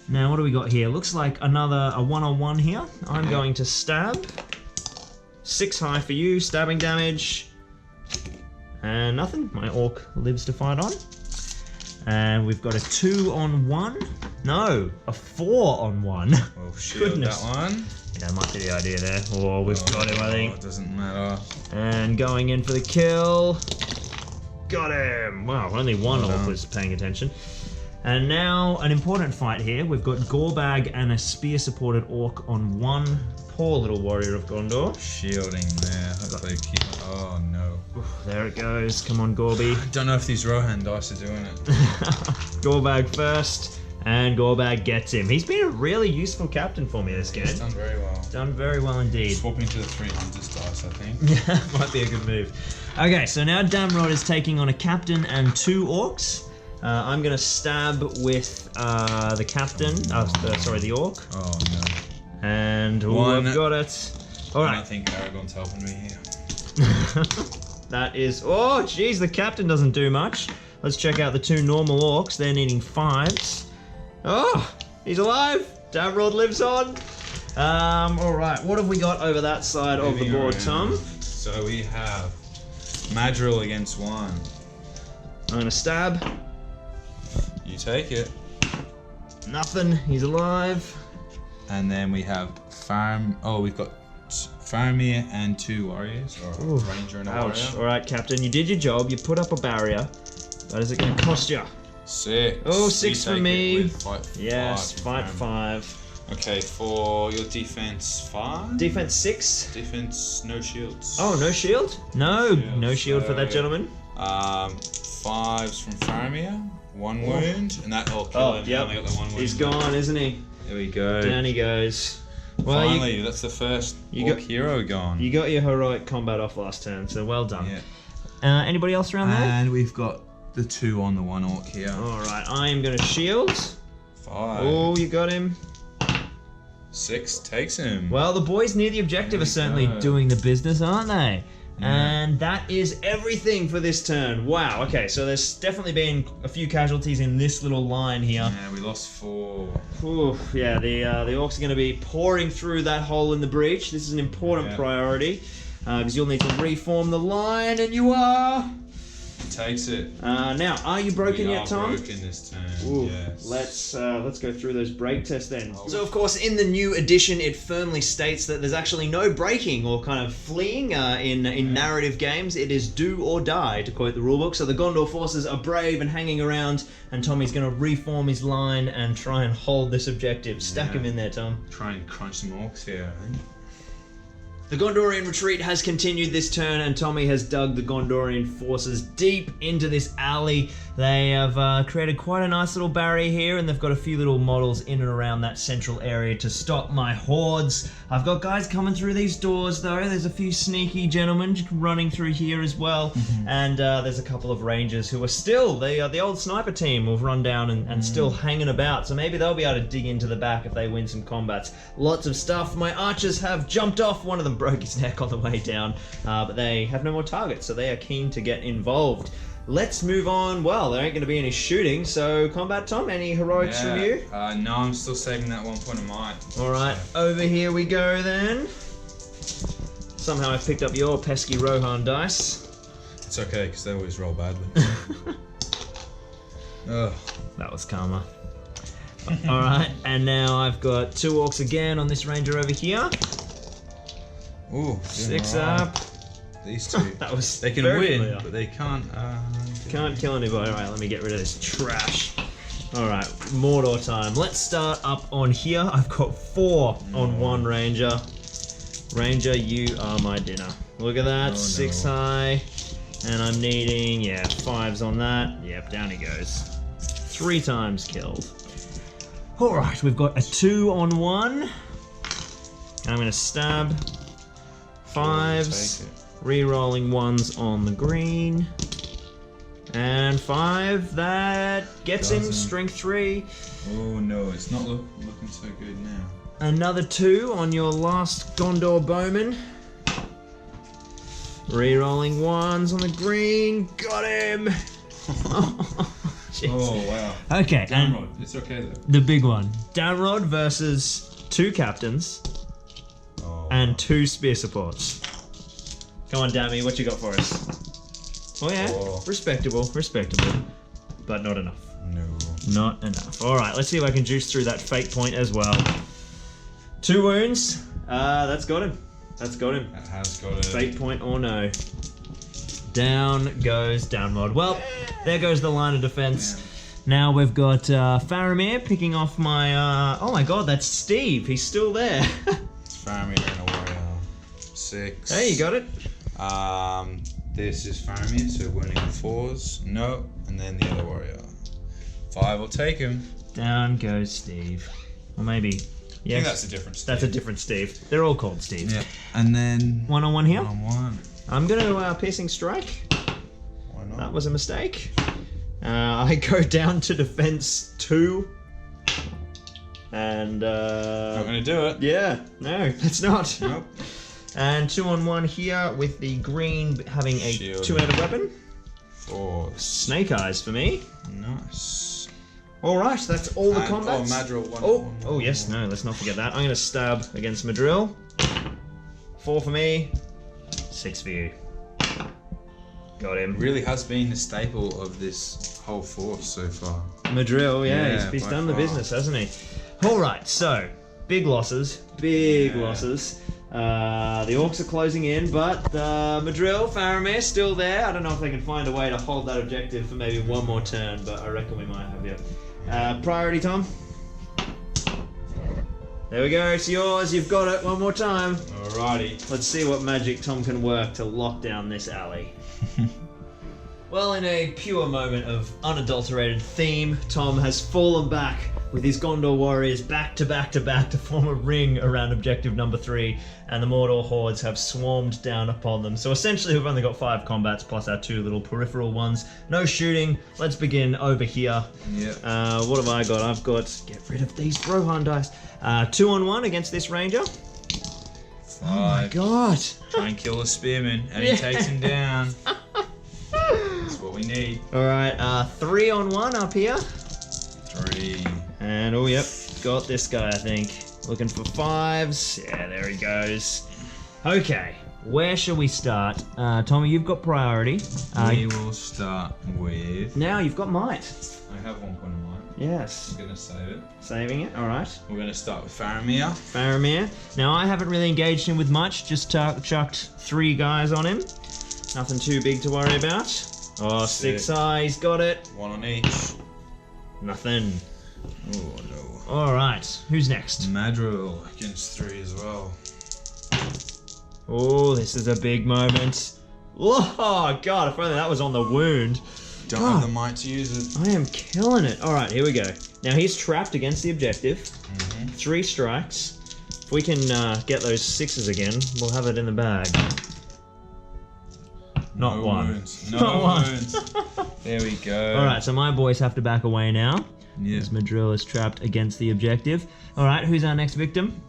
Now, what do we got here? Looks like another 1 on 1 here. I'm going to stab. 6 high for you. Stabbing damage. And nothing. My orc lives to fight on. And we've got a 2 on 1. No, a 4 on 1. Oh, shield Goodness. that one. Yeah, might be the idea there. Oh, we've got him, I think. It doesn't matter. And going in for the kill. Got him! Wow, only 1 orc was paying attention. And now, an important fight here. We've got Gorbag and a spear-supported orc on 1. Poor little warrior of Gondor. Shielding there. Hopefully keep... Oh, no. There it goes. Come on, Gorby. I don't know if these Rohan dice are doing it. Gorbag first. And Gorbag gets him. He's been a really useful captain for me this game. He's done very well. Done very well indeed. Swapping to the 300 dice, I think. Yeah, might be a good move. Okay, so now Damrod is taking on a captain and 2 orcs. I'm going to stab with the captain. The orc. Oh, no. And I've got it. All I right. think Aragorn's helping me here. That is... Oh, geez, the captain doesn't do much. Let's check out the 2 normal orcs. They're needing 5s. Oh, he's alive. Damrod lives on. All right, what have we got over that side of the board, Tom? So we have Madril against 1. I'm going to stab. You take it. Nothing. He's alive. And then we have we've got Faramir and 2 warriors, or a ranger and a Ouch. warrior. All right, Captain, you did your job. You put up a barrier. What is it going to cost you? 6. Oh, 6 You for take me. it with fight Yes, 5 fight from 5. Okay, for your defense 5. Defense 6. Defense, no shields. Oh, no shield? No, no shield for that So, gentleman. 5s from Faramir. 1 wound, and that'll kill him. Yep. Only got the 1 wound. He's gone, isn't he? There we go. Down he goes. Well, Finally, that's the first orc hero gone. you got your heroic combat off last turn, so well done. Yeah. Anybody else around there? And we've got the 2 on the 1 orc here. All right, I am going to shield. 5. Oh, you got him. 6 takes him. Well, the boys near the objective There are we certainly go. doing the business, aren't they? Yeah. And that is everything for this turn. Wow, okay, so there's definitely been a few casualties in this little line here. Yeah, we lost 4. Ooh, yeah, the orcs are going to be pouring through that hole in the breach. This is an important priority, because you'll need to reform the line, and you are... Takes it. Now, are you broken We yet, Tom? are broken this turn. Ooh, Yes. let's go through those break tests then. So of course in the new edition it firmly states that there's actually no breaking or kind of fleeing in narrative games. It is do or die, to quote the rulebook. So the Gondor forces are brave and hanging around, and Tommy's going to reform his line and try and hold this objective. Stack him in there, Tom. Try and crunch some orcs here, I think. The Gondorian retreat has continued this turn, and Tommy has dug the Gondorian forces deep into this alley They have created quite a nice little barrier here, and they've got a few little models in and around that central area to stop my hordes. I've got guys coming through these doors though. There's a few sneaky gentlemen running through here as well, and there's a couple of rangers who are still, the old sniper team will run down and still hanging about, so maybe they'll be able to dig into the back if they win some combats. Lots of stuff. My archers have jumped off. One of them broke his neck on the way down, but they have no more targets, so they are keen to get involved. Let's move on. Well, there ain't going to be any shooting, so combat, Tom, any heroics from you? No, I'm still saving that 1 point of might. Alright, over here we go then. Somehow I picked up your pesky Rohan dice. It's okay, because they always roll badly. Ugh. That was karma. Alright, and now I've got 2 orcs again on this ranger over here. Ooh, 6 right. up. These two. That was They can very win, familiar. but they can't. Can't kill anybody. Alright, let me get rid of this trash. Alright, Mordor time. Let's start up on here. I've got 4 on one ranger. Ranger, you are my dinner. Look at that, 6 high. And I'm needing, 5s on that. Yep, down he goes. 3 times killed. Alright, we've got a 2 on 1. And I'm going to stab. 5s. Re-rolling 1s on the green. And 5, that gets him, strength 3. Oh no, it's not looking so good now. Another 2 on your last Gondor bowman. Re-rolling 1s on the green, got him! Oh wow. Okay, and Downrod, it's okay though. the big one. Downrod versus 2 captains and 2 spear supports. Come on, Dammy, what you got for us? Oh yeah, respectable, but not enough. No. Not enough. Alright, let's see if I can juice through that fate point as well. 2 wounds. That's got him. That's got him. That has got it. Fate point or no. Down goes Downrod. Well, there goes the line of defense. Now we've got Faramir picking off my... oh my god, that's Steve. He's still there. It's Faramir and a warrior. 6. Hey, you got it? This is Faramir, so winning 4s. No, and then the other warrior. 5 will take him. Down goes Steve. Or maybe... I think that's a different Steve. That's a different Steve. They're all called Steve. Yeah. And then... 1 on 1 here. 1 on 1. I'm going to Piercing Strike. Why not? That was a mistake. I go down to defense 2. And Not gonna do it. yeah, no, it's not. Nope. And 2 on 1 here with the green having a Shield. 2-handed weapon. 4. Snake eyes for me. Nice. Alright, that's all the And- combats. Madrill, 1 Oh, on oh yes, no, let's not forget that. I'm going to stab against Madrill. 4 for me, 6 for you. Got him. Really has been the staple of this whole force so far. Madrill, Yeah, he's by done the far. business, hasn't he? Alright, so, big losses. Big losses. The orcs are closing in, but Madrill, Faramir, still there. I don't know if they can find a way to hold that objective for maybe 1 more turn, but I reckon we might have you. Priority, Tom. There we go, it's yours, you've got it, 1 more time. Alrighty. Let's see what magic Tom can work to lock down this alley. Well, in a pure moment of unadulterated theme, Tom has fallen back with his Gondor warriors back to back to back to form a ring around objective number 3, and the Mordor hordes have swarmed down upon them. So essentially we've only got 5 combats plus our 2 little peripheral ones. No shooting. Let's begin over here. Yeah. What have I got? I've got... Get rid of these Rohan dice. 2 on 1 against this ranger. 5. Oh my god. Try and kill a spearman, and he takes him down. That's what we need. Alright, 3 on 1 up here. 3. And, oh yep, got this guy, I think. Looking for 5s. Yeah, there he goes. Okay, where shall we start? Tommy, you've got priority. We will start with... Now you've got might. I have 1 point of mine. Yes. I'm going to save it. Saving it, alright. We're going to start with Faramir. Faramir. Now, I haven't really engaged him with much, just chucked 3 guys on him. Nothing too big to worry about. Oh, 6 eye, he's got it. 1 on each. Nothing. Oh no. Alright, who's next? Madrill against 3 as well. Oh, this is a big moment. Oh, God, if only that was on the wound. Don't have the might to use it. I am killing it. All right, here we go. Now he's trapped against the objective. 3 strikes. If we can get those 6s again, we'll have it in the bag. Not one. Wounds. No Not one. wounds. There we go. All right, so my boys have to back away now. Yeah. As Madrill is trapped against the objective. All right, who's our next victim?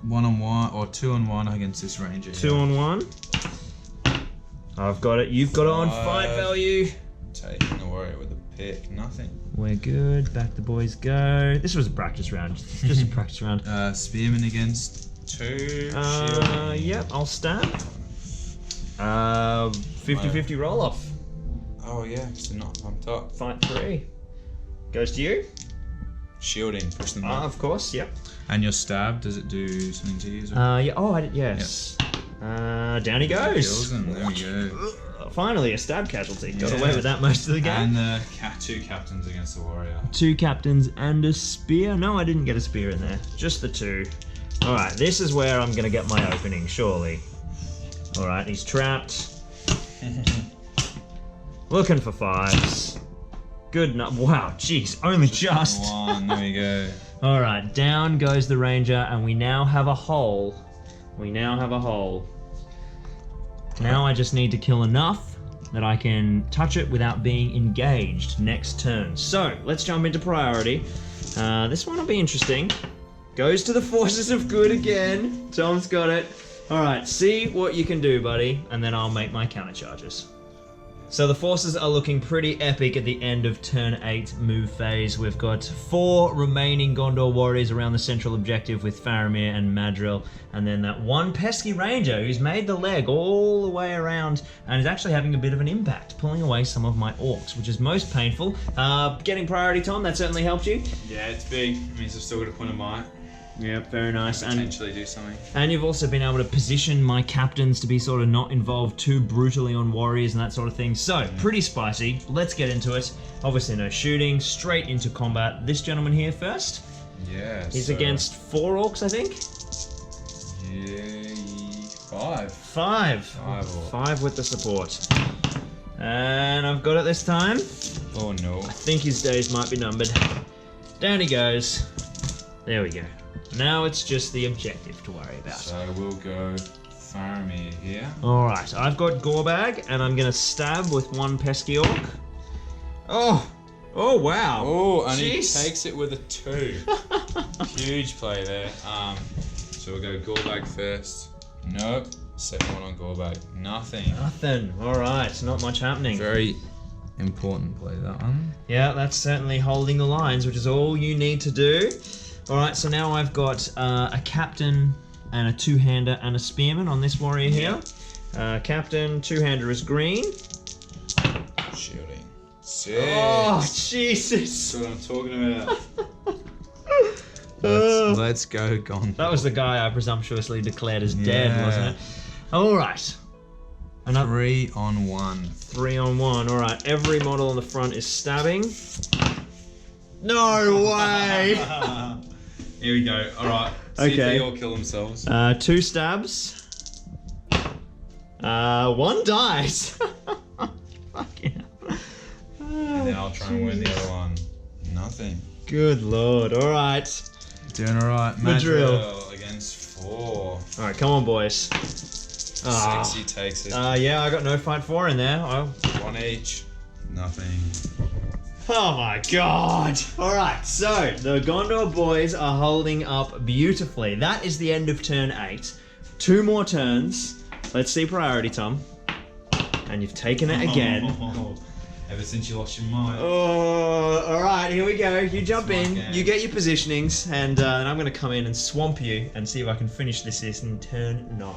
1-on-1 or 2-on-1 against this ranger. 2-on-1. I've got it. You've got it on fight value. Taking the warrior with a pick. Nothing. We're good. Back the boys go. This was a practice round. Just a practice round. Spearmen against 2. Shielding. Yep, I'll stab. 50-50 roll off. Oh yeah, because they're not pumped up. Fight 3. Goes to you. Shielding. Push them up. Of course, yep. And your stab, does it do something to you? Or? Yeah. Oh, yes. Down he goes. Kills him. There we go. Finally, a stab casualty. Got away with that most of the game. And 2 captains against the warrior. 2 captains and a spear. No, I didn't get a spear in there. Just the 2. All right, this is where I'm gonna get my opening, surely. All right, he's trapped. Looking for 5s. Good enough. Wow, jeez, only just. 1. There we go. All right, down goes the ranger, and we now have a hole. We now have a hole. Now I just need to kill enough that I can touch it without being engaged next turn. So, let's jump into priority. This one will be interesting. Goes to the forces of good again. Tom's got it. Alright, see what you can do, buddy, and then I'll make my counter charges. So the forces are looking pretty epic at the end of turn 8 move phase. We've got 4 remaining Gondor warriors around the central objective with Faramir and Madrill, and then that one pesky ranger who's made the leg all the way around and is actually having a bit of an impact, pulling away some of my orcs, which is most painful. Getting priority, Tom, that certainly helped you. Yeah, it's big. It means I've still got a point of might. Yep, very nice. Potentially do something. And you've also been able to position my captains to be sort of not involved too brutally on warriors and that sort of thing. So, pretty spicy. Let's get into it. Obviously no shooting, straight into combat. This gentleman here first. Yeah. He's against 4 orcs, I think? Yeah, 5. 5. 5 with the support. And I've got it this time. Oh no. I think his days might be numbered. Down he goes. There we go. Now it's just the objective to worry about. So we'll go Faramir here. Alright, I've got Gorbag, and I'm going to stab with 1 pesky orc. Oh! Oh, wow. Oh, and Jeez. he takes it with a 2. Huge play there. So we'll go Gorbag first. Nope. Second one on Gorbag. Nothing. Nothing. Alright, not much happening. Very important play, that one. Yeah, that's certainly holding the lines, which is all you need to do. Alright, so now I've got a captain and a 2-hander and a spearman on this warrior here. Captain, 2-hander is green. Shielding. Sick. Oh, Jesus! That's what I'm talking about. Let's go, Gondor. That was the guy I presumptuously declared as dead, wasn't it? Alright. 3 on 1. 3 on 1. Alright, every model on the front is stabbing. No way! Here we go. Alright. See if they all kill themselves. 2 stabs. 1 dies. Fucking hell. And then I'll try and win the other one. Nothing. Good lord. Alright. Doing alright. Madrill against 4. Alright, come on, boys. 6, he takes it. Yeah, I got no fight 4 in there. 1 each. Nothing. Oh my god! Alright, so the Gondor boys are holding up beautifully. That is the end of turn 8. 2 more turns. Let's see priority, Tom. And you've taken it again. Ever since you lost your mind. Oh, alright, here we go. You jump It's my in, game. you get your positionings, and I'm going to come in and swamp you and see if I can finish this in turn 9.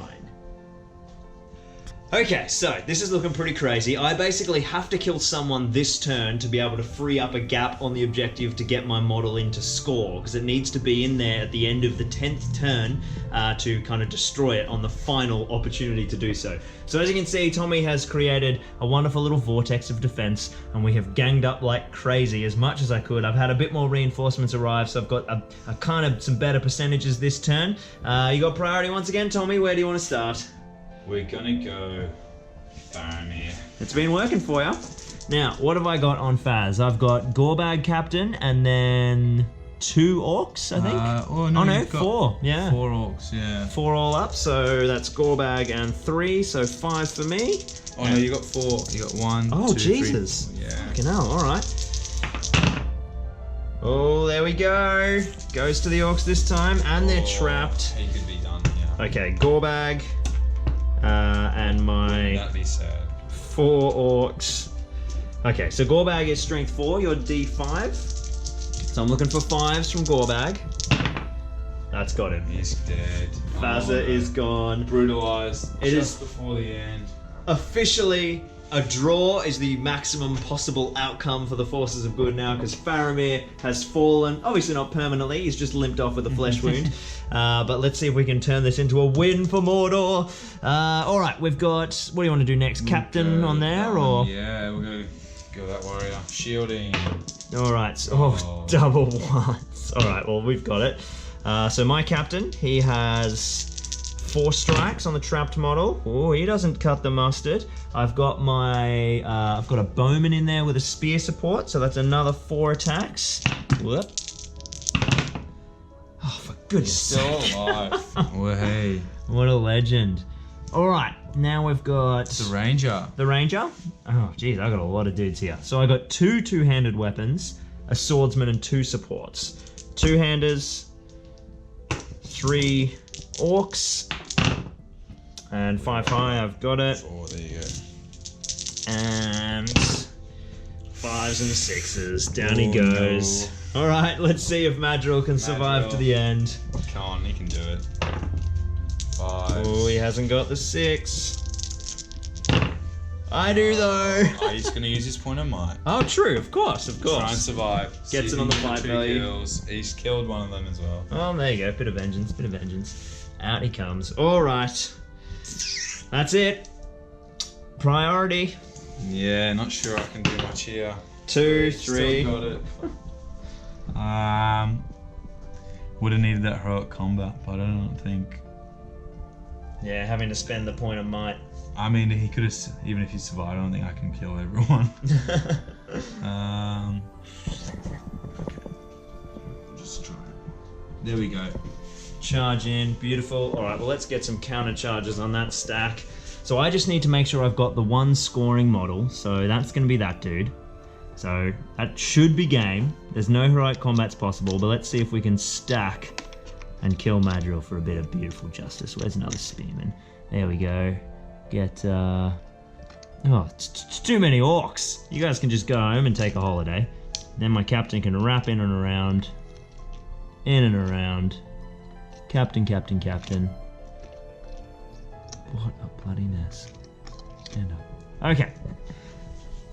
Okay, so this is looking pretty crazy. I basically have to kill someone this turn to be able to free up a gap on the objective to get my model into score, because it needs to be in there at the end of the 10th turn to kind of destroy it on the final opportunity to do so. So as you can see, Tommy has created a wonderful little vortex of defense, and we have ganged up like crazy as much as I could. I've had a bit more reinforcements arrive, so I've got a kind of some better percentages this turn. You got priority once again, Tommy. Where do you want to start? We're gonna go Faramir. It's been working for you. Now, what have I got on Faz? I've got Gorbag Captain and then 2 orcs, I think. Oh no, no, you've got 4. Yeah. 4 orcs, yeah. 4 all up, so that's Gorbag and 3, so 5 for me. Oh no, you got 4. You got 1. Oh, 2, 3, Jesus. 4. Yeah. Fucking hell, alright. Oh, there we go. Goes to the orcs this time, and they're trapped. He could be done, yeah. Okay, Gorbag, and my That'd be sad. 4 orcs. Okay, so Gorbag is strength 4, you're D5. So I'm looking for 5s from Gorbag. That's got him. He's dead. Faza is gone. Brutalized. It just is before the end. Officially, a draw is the maximum possible outcome for the forces of good now, because Faramir has fallen. Obviously not permanently, he's just limped off with a flesh wound. But let's see if we can turn this into a win for Mordor. Alright, we've got, what do you want to do next? Captain on there, or? Yeah, we're going to go that warrior. Shielding. Alright, so, double ones. Alright, well, we've got it. So my captain, he has 4 strikes on the trapped model. Oh, he doesn't cut the mustard. I've got my, I've got a bowman in there with a spear support, so that's another 4 attacks. Whoop. Oh, for goodness sake. Still alive. Well, hey. What a legend. All right, now we've got The ranger. the ranger. Oh, geez, I got a lot of dudes here. So I got 2 two-handed weapons, a swordsman, and 2 supports. 2-handers, 3 orcs, and 5 high. I've got it. Oh, there you go. And 5s and 6s. Down he Oh, goes. All right, let's see if Madril can survive Madril. to the end. Come on, he can do it. 5. Oh, he hasn't got the 6. I do though. Oh, he's going to use his point of might. Oh, true. Of course, of Try and course. survive. Gets See it on if the he can fight get 2 value. kills. He's killed one of them as well. Oh, there you go. Bit of vengeance. Bit of vengeance. Out he comes. All right. That's it. Priority. Yeah, not sure I can do much here. 2, Still 3. got it. Would have needed that heroic combat, but I don't think. Yeah, having to spend the point of might. I mean, he could have, even if he survived, I don't think I can kill everyone. Just try. There we go. Charge in, beautiful. All right, well, let's get some counter charges on that stack. So I just need to make sure I've got the 1 scoring model. So that's going to be that dude. So that should be game. There's no heroic combats possible, but let's see if we can stack and kill Madril for a bit of beautiful justice. Where's another spearman? There we go. Get, oh, it's too many orcs. You guys can just go home and take a holiday. Then my captain can wrap in and around. In and around. Captain, captain, captain. What a bloody mess. Stand up. Okay.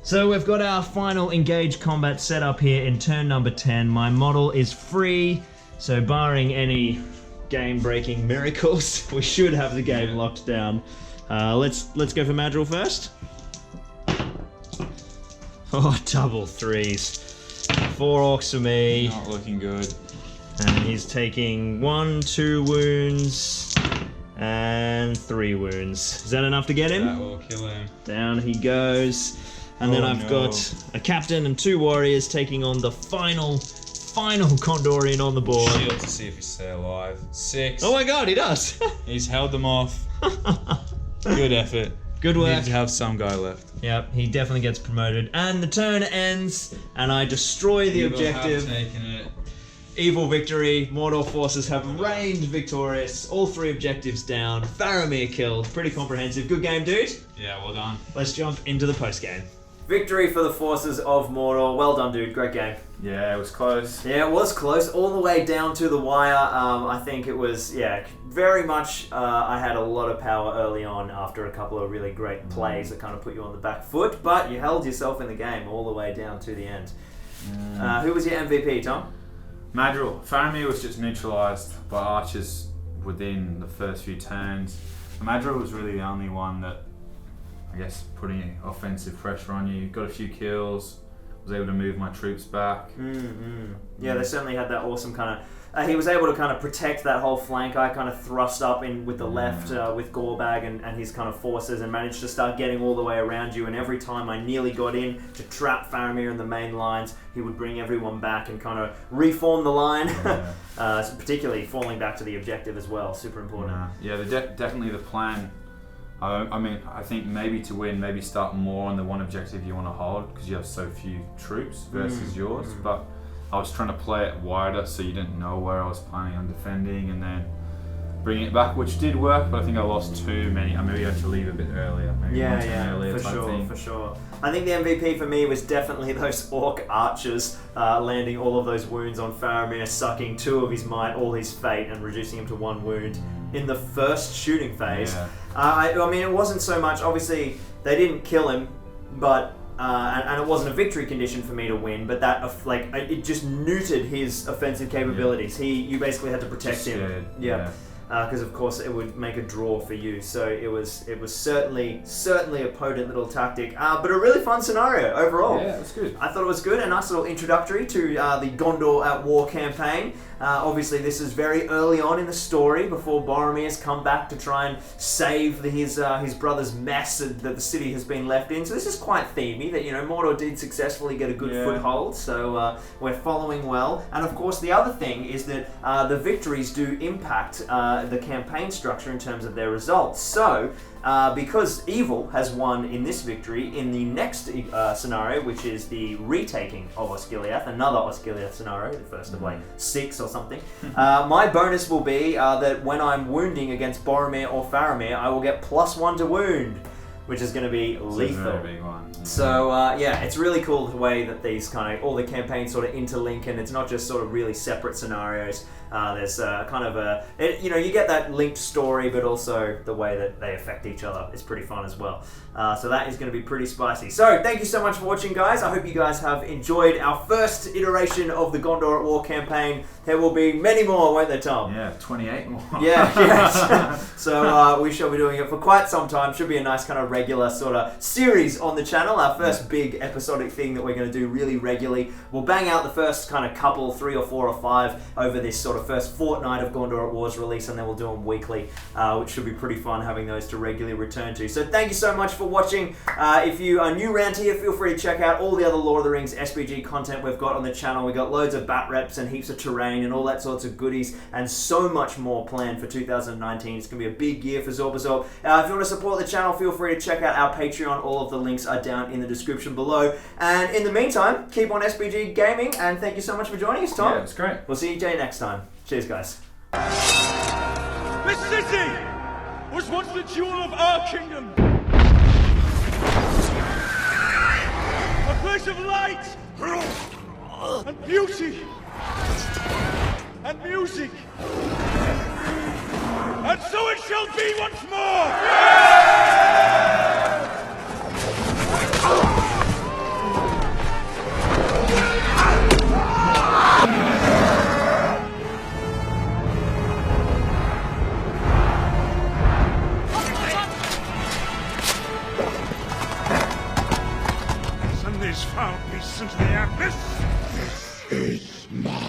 So we've got our final engaged combat set up here in turn number 10. My model is free, so barring any game-breaking miracles, we should have the game locked down. Let's go for Madril first. Oh, double 3s. 4 orcs for me. Not looking good. And he's taking 1, 2 wounds, and 3 wounds. Is that enough to get him? That will kill him. Down he goes. And then I've got a captain and 2 warriors taking on the final Gondorian on the board. Shield to see if he stays alive. 6. Oh my god, he does! He's held them off. Good effort. Good work. Need to have some guy left. Yep, he definitely gets promoted. And the turn ends, and I destroy the objective. Have taken it. Evil victory. Mordor forces have reigned victorious. All 3 objectives down. Faramir killed. Pretty comprehensive. Good game, dude. Yeah, well done. Let's jump into the postgame. Victory for the forces of Mordor. Well done, dude. Great game. Yeah, it was close. Yeah, it was close, all the way down to the wire. I think it was, very much. I had a lot of power early on after a couple of really great plays that kind of put you on the back foot, but you held yourself in the game all the way down to the end. Who was your MVP, Tom? Madril. Faramir was just neutralised by archers within the first few turns. Madril was really the only one that, I guess, putting offensive pressure on you. Got a few kills, was able to move my troops back. Yeah, they certainly had that awesome kind of. He was able to kind of protect that whole flank. I kind of thrust up in with the left with Gorbag and his kind of forces and managed to start getting all the way around you. And every time I nearly got in to trap Faramir in the main lines, he would bring everyone back and kind of reform the line. Particularly falling back to the objective as well. Super important. Yeah, definitely the plan. I mean, I think maybe to win, maybe start more on the one objective you want to hold because you have so few troops versus yours. But I was trying to play it wider so you didn't know where I was planning on defending and then bring it back, which did work, but I think I lost too many. I maybe had to leave a bit earlier. Maybe earlier for sure. I think the MVP for me was definitely those Orc archers landing all of those wounds on Faramir, sucking 2 of his might, all his fate, and reducing him to 1 wound in the first shooting phase. Yeah. I mean, it wasn't so much, obviously, they didn't kill him, but and it wasn't a victory condition for me to win, but that it just neutered his offensive capabilities. You basically had to protect him. Because of course it would make a draw for you. So it was certainly a potent little tactic, but a really fun scenario overall. Yeah, it was good. I thought it was good. A nice little introductory to the Gondor at War campaign. Obviously, this is very early on in the story before Boromir's come back to try and save his brother's mess that the city has been left in. So this is quite themey that Mordor did successfully get a good foothold. So we're following well. And of course, the other thing is that the victories do impact the campaign structure in terms of their results. So because evil has won in this victory, in the next scenario, which is the retaking of Osgiliath, another Osgiliath scenario, the first of 6 or something, my bonus will be that when I'm wounding against Boromir or Faramir, I will get +1 to wound, which is going to be lethal. It's a very big one. So it's really cool the way that these all the campaigns sort of interlink, and it's not just sort of really separate scenarios. There's you get that linked story, but also the way that they affect each other is pretty fun as well. So that is going to be pretty spicy. So thank you so much for watching, guys. I hope you guys have enjoyed our first iteration of the Gondor at War campaign. There will be many more, won't there, Tom? Yeah, 28 more. Yes. So we shall be doing it for quite some time. Should be a nice kind of regular sort of series on the channel. Our first big episodic thing that we're going to do really regularly. We'll bang out the first kind of couple, 3 or 4 or 5 over this sort of first fortnight of Gondor at War's release, and then we'll do them weekly, which should be pretty fun having those to regularly return to. So thank you so much for watching. If you are new around here, feel free to check out all the other Lord of the Rings SBG content we've got on the channel. We've got loads of bat reps and heaps of terrain and all that sorts of goodies, and so much more planned for 2019. It's going to be a big year for Zorpazorp. If you want to support the channel, feel free to check out our Patreon. All of the links are down in the description below. And in the meantime, keep on SBG gaming, and thank you so much for joining us, Tom. Yeah, it's great. We'll see you next time. Cheers, guys. This city was once the jewel of our kingdom. A place of light and beauty and music. And so it shall be once more! Sunday's found me sent to the abyss. This is my